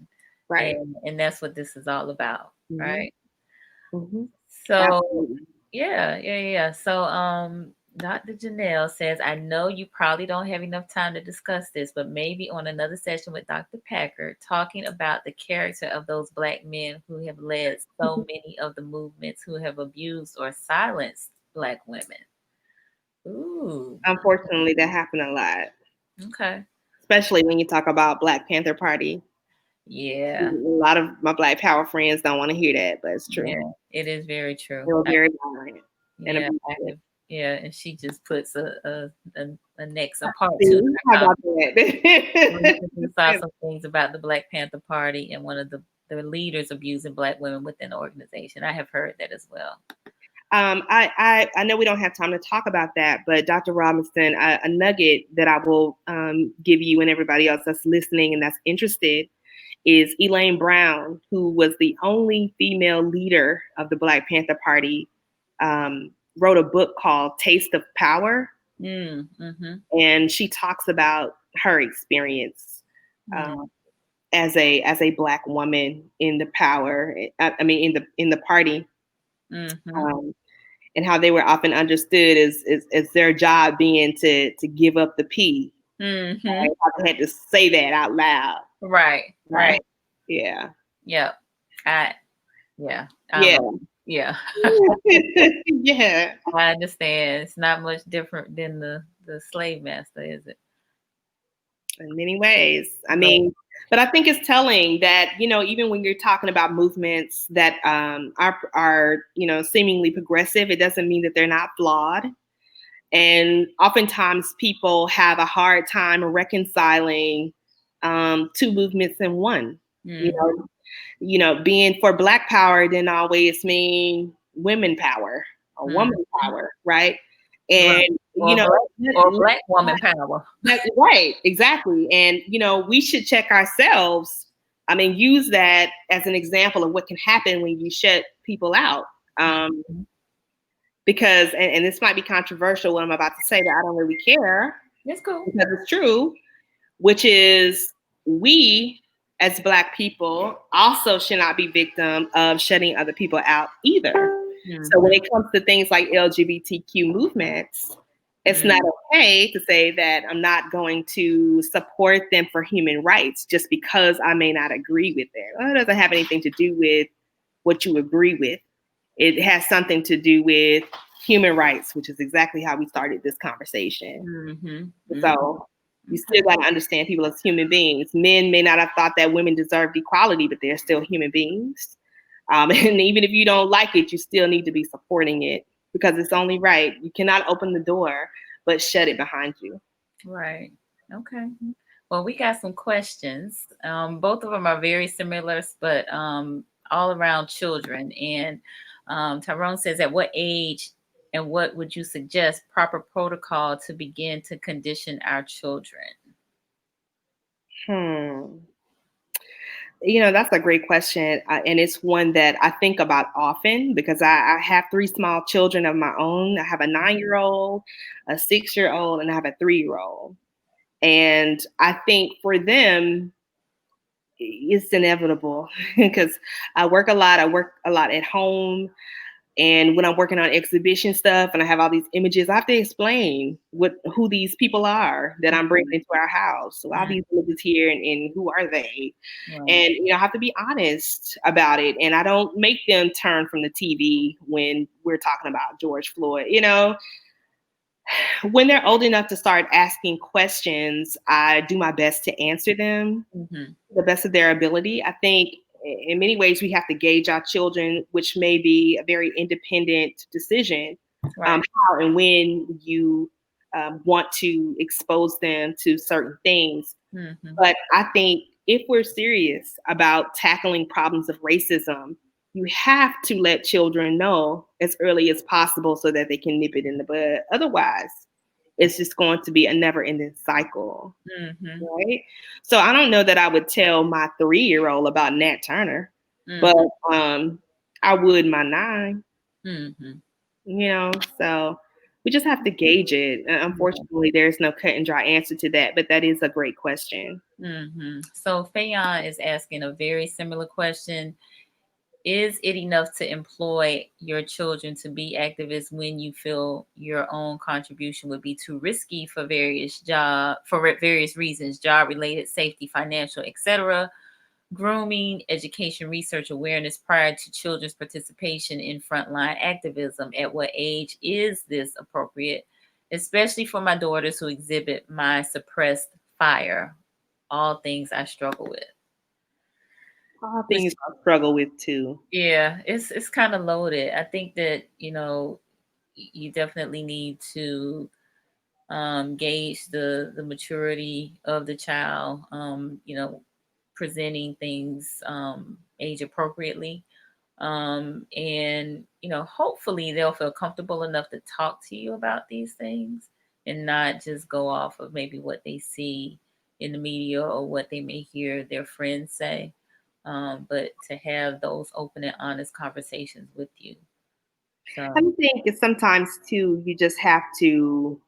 Right. And that's what this is all about, right? So Absolutely. yeah. So Dr. Janelle says, I know you probably don't have enough time to discuss this, but maybe on another session with Dr. Packer, talking about the character of those Black men who have led so many of the movements who have abused or silenced Black women. Ooh. Unfortunately, that happened a lot. Okay. Especially when you talk about Black Panther Party. Yeah. A lot of my Black Power friends don't want to hear that, but it's true. Yeah, it is very true. They were very violent. Yeah, and she just puts a next a part See, two. how about that? We saw some things about the Black Panther Party and one of the leaders abusing Black women within the organization. I have heard that as well. I know we don't have time to talk about that, but Dr. Robinson, a nugget that I will give you and everybody else that's listening and that's interested is Elaine Brown, who was the only female leader of the Black Panther Party, wrote a book called Taste of Power. And she talks about her experience as a Black woman in the power. In the party, and how they were often understood as their job being to give up the P. Right? I had to say that out loud. Right. Yeah. Yeah. Yeah. Yeah. I understand. It's not much different than the slave master, is it? In many ways. I mean, but I think it's telling that, even when you're talking about movements that are seemingly progressive, it doesn't mean that they're not flawed. And oftentimes people have a hard time reconciling two movements in one. Being for Black power didn't always mean women power or woman power, right? And or Black woman power. Right, exactly. And we should check ourselves. I mean, use that as an example of what can happen when you shut people out. Because, and this might be controversial what I'm about to say, but I don't really care. It's cool. Because it's true, which is we as Black people also should not be victim of shutting other people out either. So when it comes to things like LGBTQ movements, it's not okay to say that I'm not going to support them for human rights just because I may not agree with them. Well, it doesn't have anything to do with what you agree with. It has something to do with human rights, which is exactly how we started this conversation. So you still got to understand people as human beings. Men may not have thought that women deserved equality, but they're still human beings. And even if you don't like it, you still need to be supporting it because it's only right. You cannot open the door, but shut it behind you. Right. Okay. Well, we got some questions. Both of them are very similar, but all around children. And Tyrone says, at what age And what would you suggest proper protocol to begin to condition our children? That's a great question. And it's one that I think about often because I have 3 small children of my own. I have a 9-year-old, a 6-year-old, and I have a 3-year-old. And I think for them, it's inevitable because I work a lot. I work a lot at home. And when I'm working on exhibition stuff and I have all these images, I have to explain who these people are that I'm bringing into our house. So I have these images here and who are they? Right. And, I have to be honest about it. And I don't make them turn from the TV when we're talking about George Floyd. When they're old enough to start asking questions, I do my best to answer them the best of their ability. I think in many ways we have to gauge our children, which may be a very independent decision, Right. how and when you want to expose them to certain things. But I think if we're serious about tackling problems of racism, you have to let children know as early as possible so that they can nip it in the bud. Otherwise, it's just going to be a never-ending cycle, right? So I don't know that I would tell my 3-year-old about Nat Turner, but I would my 9. So we just have to gauge it. Unfortunately, there's no cut and dry answer to that, but that is a great question. So Fayon is asking a very similar question. Is it enough to employ your children to be activists when you feel your own contribution would be too risky for various reasons, job-related, safety, financial, etc., grooming, education, research, awareness prior to children's participation in frontline activism? At what age is this appropriate, especially for my daughters who exhibit my suppressed fire? All things I struggle with. All things I struggle with too. Yeah, it's kind of loaded. I think that, you definitely need to gauge the maturity of the child, presenting things age appropriately. And, hopefully they'll feel comfortable enough to talk to you about these things and not just go off of maybe what they see in the media or what they may hear their friends say. But to have those open and honest conversations with you. So I think it's sometimes too, you just have to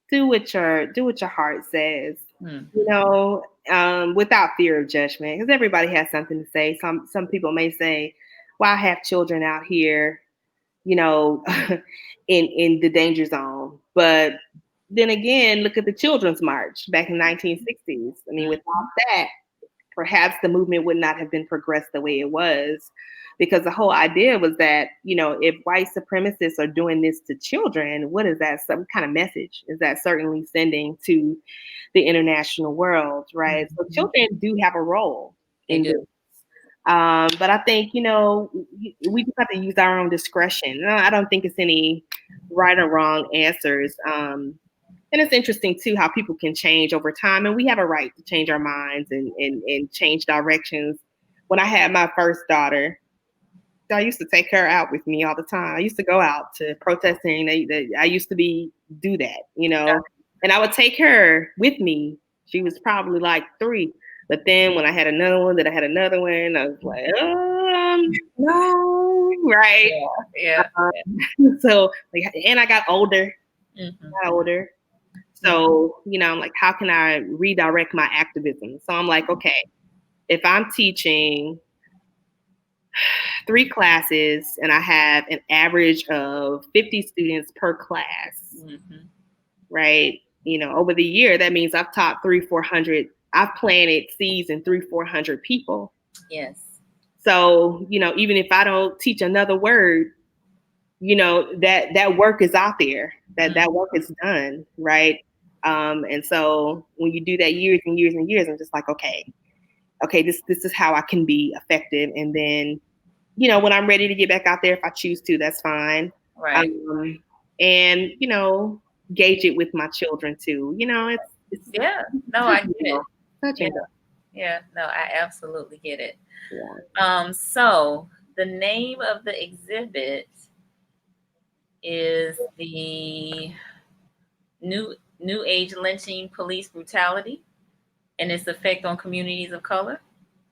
do what your heart says, without fear of judgment, because everybody has something to say. Some people may say, well, I have children out here, in the danger zone. But then again, look at the Children's March back in the 1960s. I mean, without that, perhaps the movement would not have been progressed the way it was, because the whole idea was that, if white supremacists are doing this to children, what is that? Some kind of message is that certainly sending to the international world, right? So children do have a role in this. But I think, we just have to use our own discretion. I don't think it's any right or wrong answers. And it's interesting, too, how people can change over time. And we have a right to change our minds and change directions. When I had my first daughter, I used to take her out with me all the time. I used to go out to protesting. I used to do that, and I would take her with me. She was probably like 3. But then when I had another one, I was like, no, right? Yeah. So, and I got older. So, I'm like, how can I redirect my activism? So I'm like, okay, if I'm teaching 3 classes and I have an average of 50 students per class, right? Over the year, that means I've taught 300-400. I've planted seeds in 300-400 people. Yes. So, even if I don't teach another word, that work is out there, that work is done, right? And so when you do that years and years and years, I'm just like, okay, this is how I can be effective. And then, when I'm ready to get back out there, if I choose to, that's fine. Right. And, gauge it with my children too. It's yeah. No, I get it. Yeah. No, I absolutely get it. Yeah. So the name of the exhibit is the New Age lynching, police brutality, and its effect on communities of color.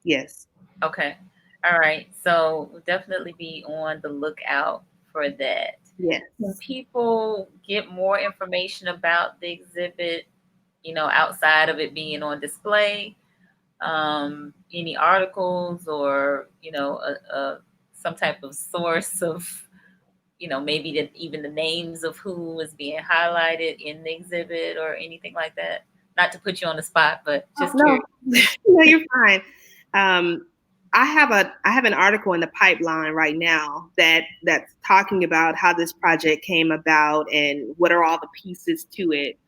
Yes. Okay. All right. So we'll definitely be on the lookout for that. Yes. Can people get more information about the exhibit, outside of it being on display? Any articles or, some type of source of, maybe even the names of who is being highlighted in the exhibit or anything like that? Not to put you on the spot, but just curious. No, you're fine. I have an article in the pipeline right now that's talking about how this project came about and what are all the pieces to it.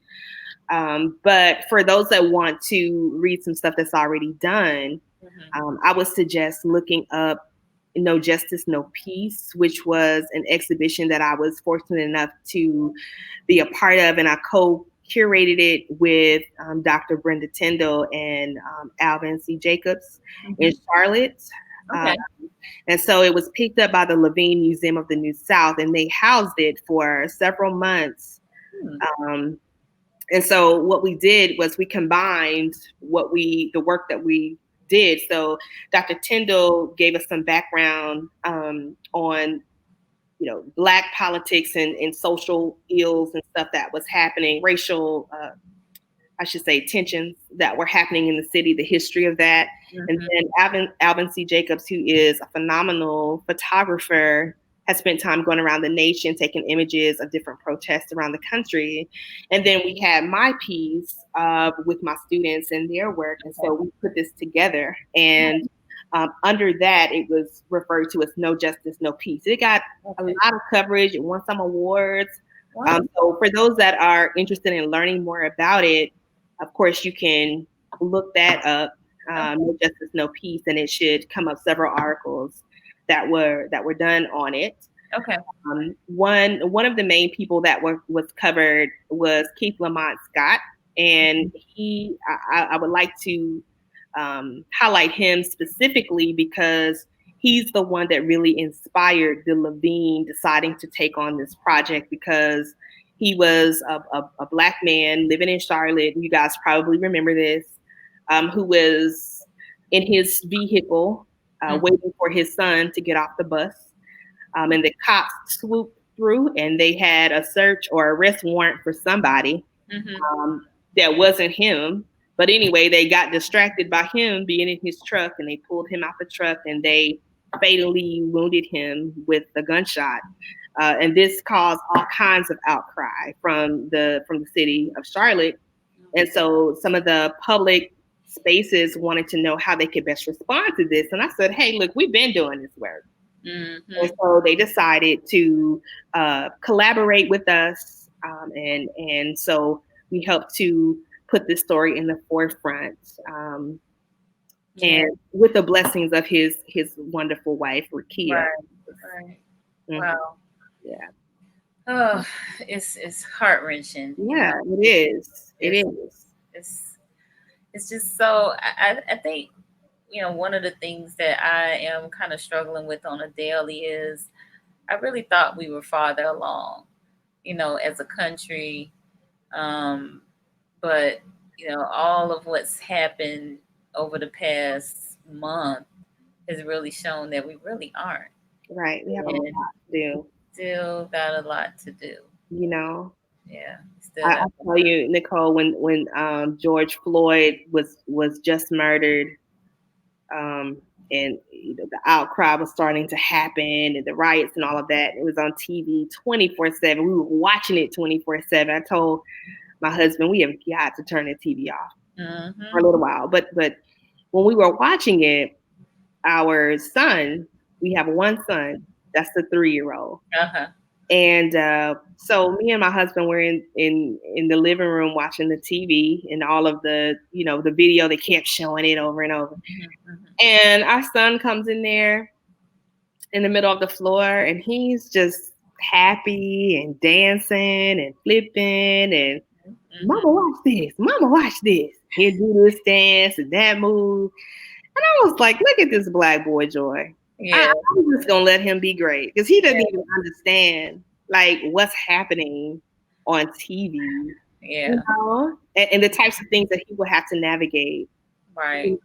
But for those that want to read some stuff that's already done, I would suggest looking up No Justice, No Peace, which was an exhibition that I was fortunate enough to be a part of, and I co-curated it with Dr. Brenda Tyndall and Alvin C. Jacobs in Charlotte. Okay. And so it was picked up by the Levine Museum of the New South, and they housed it for several months. And so what we did was we combined the work that we did. So Dr. Tyndall gave us some background on, Black politics and social ills and stuff that was happening, racial, tensions that were happening in the city, the history of that. And then Alvin C. Jacobs, who is a phenomenal photographer, has spent time going around the nation, taking images of different protests around the country. And then we had my piece with my students and their work. And so we put this together. And under that, it was referred to as No Justice, No Peace. It got a lot of coverage. It won some awards. So for those that are interested in learning more about it, of course, you can look that up, No Justice, No Peace, and it should come up several articles that were done on it. Okay. One of the main people that was covered was Keith Lamont Scott, and I would like to highlight him specifically because he's the one that really inspired the Levine deciding to take on this project, because he was a Black man living in Charlotte. You guys probably remember this, who was in his vehicle waiting for his son to get off the bus. And the cops swooped through and they had a search or arrest warrant for somebody that wasn't him. But anyway, they got distracted by him being in his truck, and they pulled him out the truck and they fatally wounded him with a gunshot. And this caused all kinds of outcry from the city of Charlotte. And so some of the public spaces wanted to know how they could best respond to this. And I said, hey, look, we've been doing this work. And so they decided to collaborate with us. And so we helped to put this story in the forefront. And with the blessings of his wonderful wife, Rakia. Right. Wow. Yeah. Oh, it's heart-wrenching. Yeah, it is. It is. It's just so, I think, one of the things that I am kind of struggling with on a daily is I really thought we were farther along, as a country. But, all of what's happened over the past month has really shown that we really aren't. Right. We have a lot to do. Still got a lot to do. Yeah. Still I'll tell you, Nicole, when George Floyd was just murdered, and the outcry was starting to happen, and the riots and all of that, it was on TV 24/7. We were watching it 24/7. I told my husband, we have got to turn the TV off for a little while. But when we were watching it, our son, we have one son, that's the 3-year-old. And so me and my husband were in the living room watching the TV and all of the, the video, they kept showing it over and over. And our son comes in there in the middle of the floor and he's just happy and dancing and flipping and Mama, watch this. Mama, watch this. He'll do this dance and that move. And I was like, look at this Black boy, Joy. Yeah. I'm just going to let him be great because he doesn't even understand like what's happening on TV, Yeah. and the types of things that he will have to navigate, Right.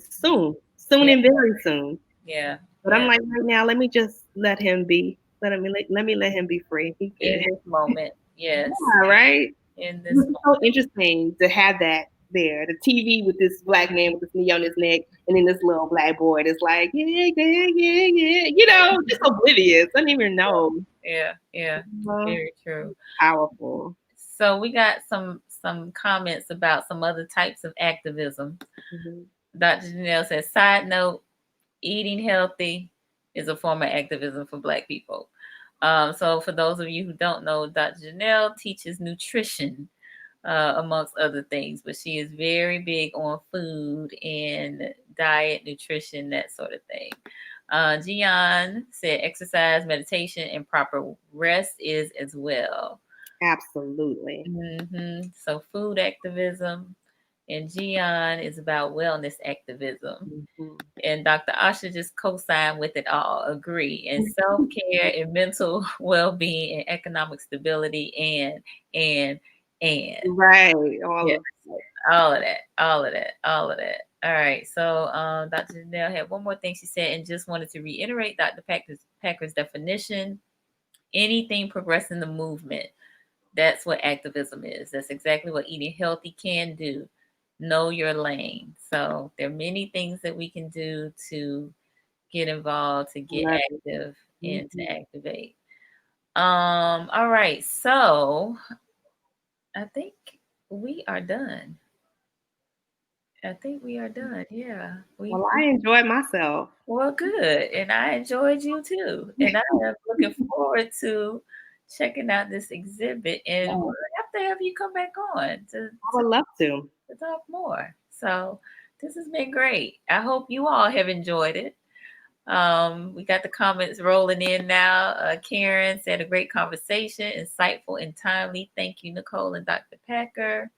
soon Yeah. and very soon. Yeah. But I'm like, right now, let me just let him be. Let me let him be free. He In good. this moment. Yes. Yeah, right. In It this was moment. so interesting to have that there. The TV with this black man with this knee on his neck, and then this little black boy that's like, yeah, yeah, yeah, yeah. You know, just oblivious. I didn't even know. Yeah. Yeah. Very true. Powerful. So we got some comments about some other types of activism. Mm-hmm. Dr. Janelle says, side note, eating healthy is a form of activism for Black people. So for those of you who don't know, Dr. Janelle teaches nutrition, amongst other things, but she is very big on food and diet, nutrition, that sort of thing. Gian said exercise, meditation, and proper rest is as well. Absolutely. Mm-hmm. So food activism, and Gian is about wellness activism. Mm-hmm. And Dr. Asha just co-signed with it all, agree. And self-care and mental well-being and economic stability and Right. yes, all of that. All right. So Dr. Janelle had one more thing she said and just wanted to reiterate Dr. Packer's definition. Anything progressing the movement. That's what activism is. That's exactly what eating healthy can do. Know your lane. So there are many things that we can do to get involved, to get active, and to activate. All right. So I think we are done. Yeah. Well, I enjoyed myself. Well, good. And I enjoyed you too. And I am looking forward to checking out this exhibit. And we'll have to have you come back on I would love to talk more. So this has been great. I hope you all have enjoyed it. We got the comments rolling in now. Karen said a great conversation, insightful and timely. Thank you, Nicole and Dr. Packer.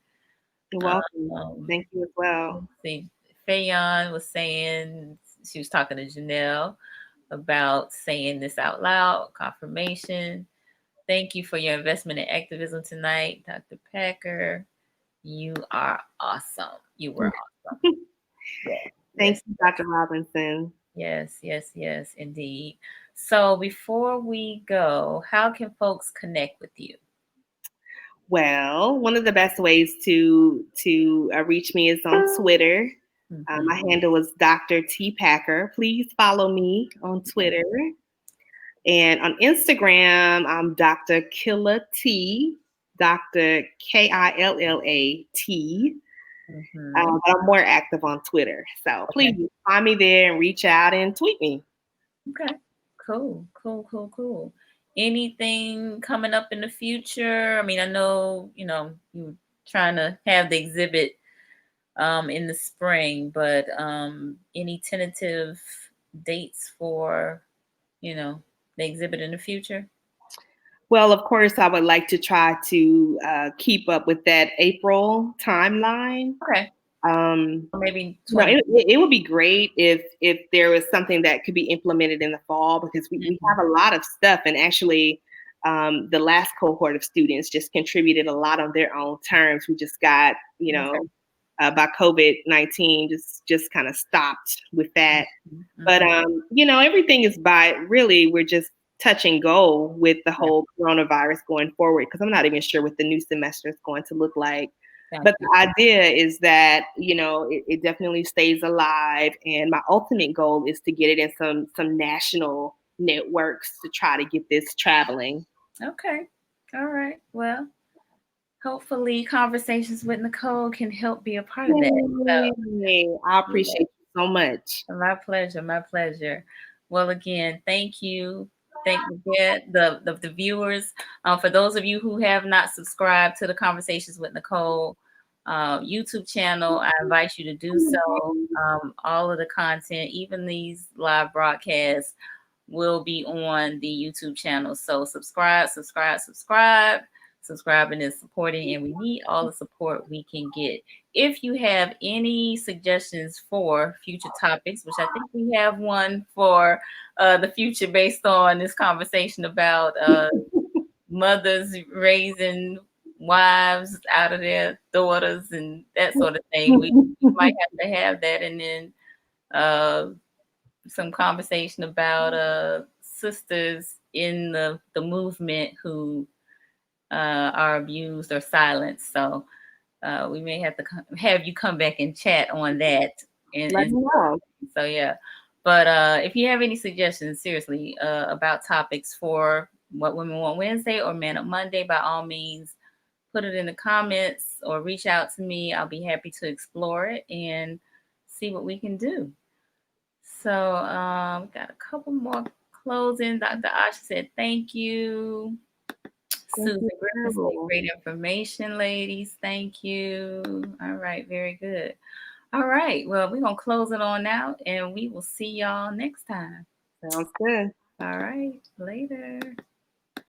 You're welcome. Thank you as well. See, Fayon was saying, she was talking to Janelle about saying this out loud, confirmation. Thank you for your investment in activism tonight, Dr. Packer. You are awesome. You were awesome. Thank you, Dr. Robinson. Yes, indeed. So before we go, how can folks connect with you? Well, one of the best ways to reach me is on Twitter. My handle is Dr. T Packer. Please follow me on Twitter. And on Instagram, I'm Dr. Killa T, Dr. KILLAT. But I'm more active on Twitter. So please find me there and reach out and tweet me. Okay. Cool. Anything coming up in the future? I mean, I know, you're trying to have the exhibit in the spring, but any tentative dates for, the exhibit in the future? Well, of course, I would like to try to keep up with that April timeline. Okay. Maybe it would be great if there was something that could be implemented in the fall, because we have a lot of stuff, and actually the last cohort of students just contributed a lot on their own terms. We just got, by COVID-19 just kind of stopped with that. But everything is we're just touch and go with the whole coronavirus going forward, because I'm not even sure what the new semester is going to look like. But the idea is that, it definitely stays alive. And my ultimate goal is to get it in some national networks to try to get this traveling. Okay. All right. Well, hopefully Conversations with Nicole can help be a part of that. So, I appreciate you so much. My pleasure. Well, again, thank you. Thank the viewers. For those of you who have not subscribed to the Conversations with Nicole YouTube channel, I invite you to do so. All of the content, even these live broadcasts, will be on the YouTube channel. So subscribing is supporting, and we need all the support we can get. If you have any suggestions for future topics, which I think we have one for the future based on this conversation about mothers raising wives out of their daughters and that sort of thing. We might have to have that, and then some conversation about sisters in the movement who are abused or silenced. So we may have to have you come back and chat on that. Let me know. So yeah. But if you have any suggestions, seriously, about topics for What Women Want Wednesday or Man Up Monday, by all means, put it in the comments or reach out to me. I'll be happy to explore it and see what we can do. So got a couple more closing. Dr. Asha said, thank you. Susan Griffin said, great information, ladies. Thank you. All right, very good. All right, well, we're going to close it on out, and we will see y'all next time. Sounds good. All right, later.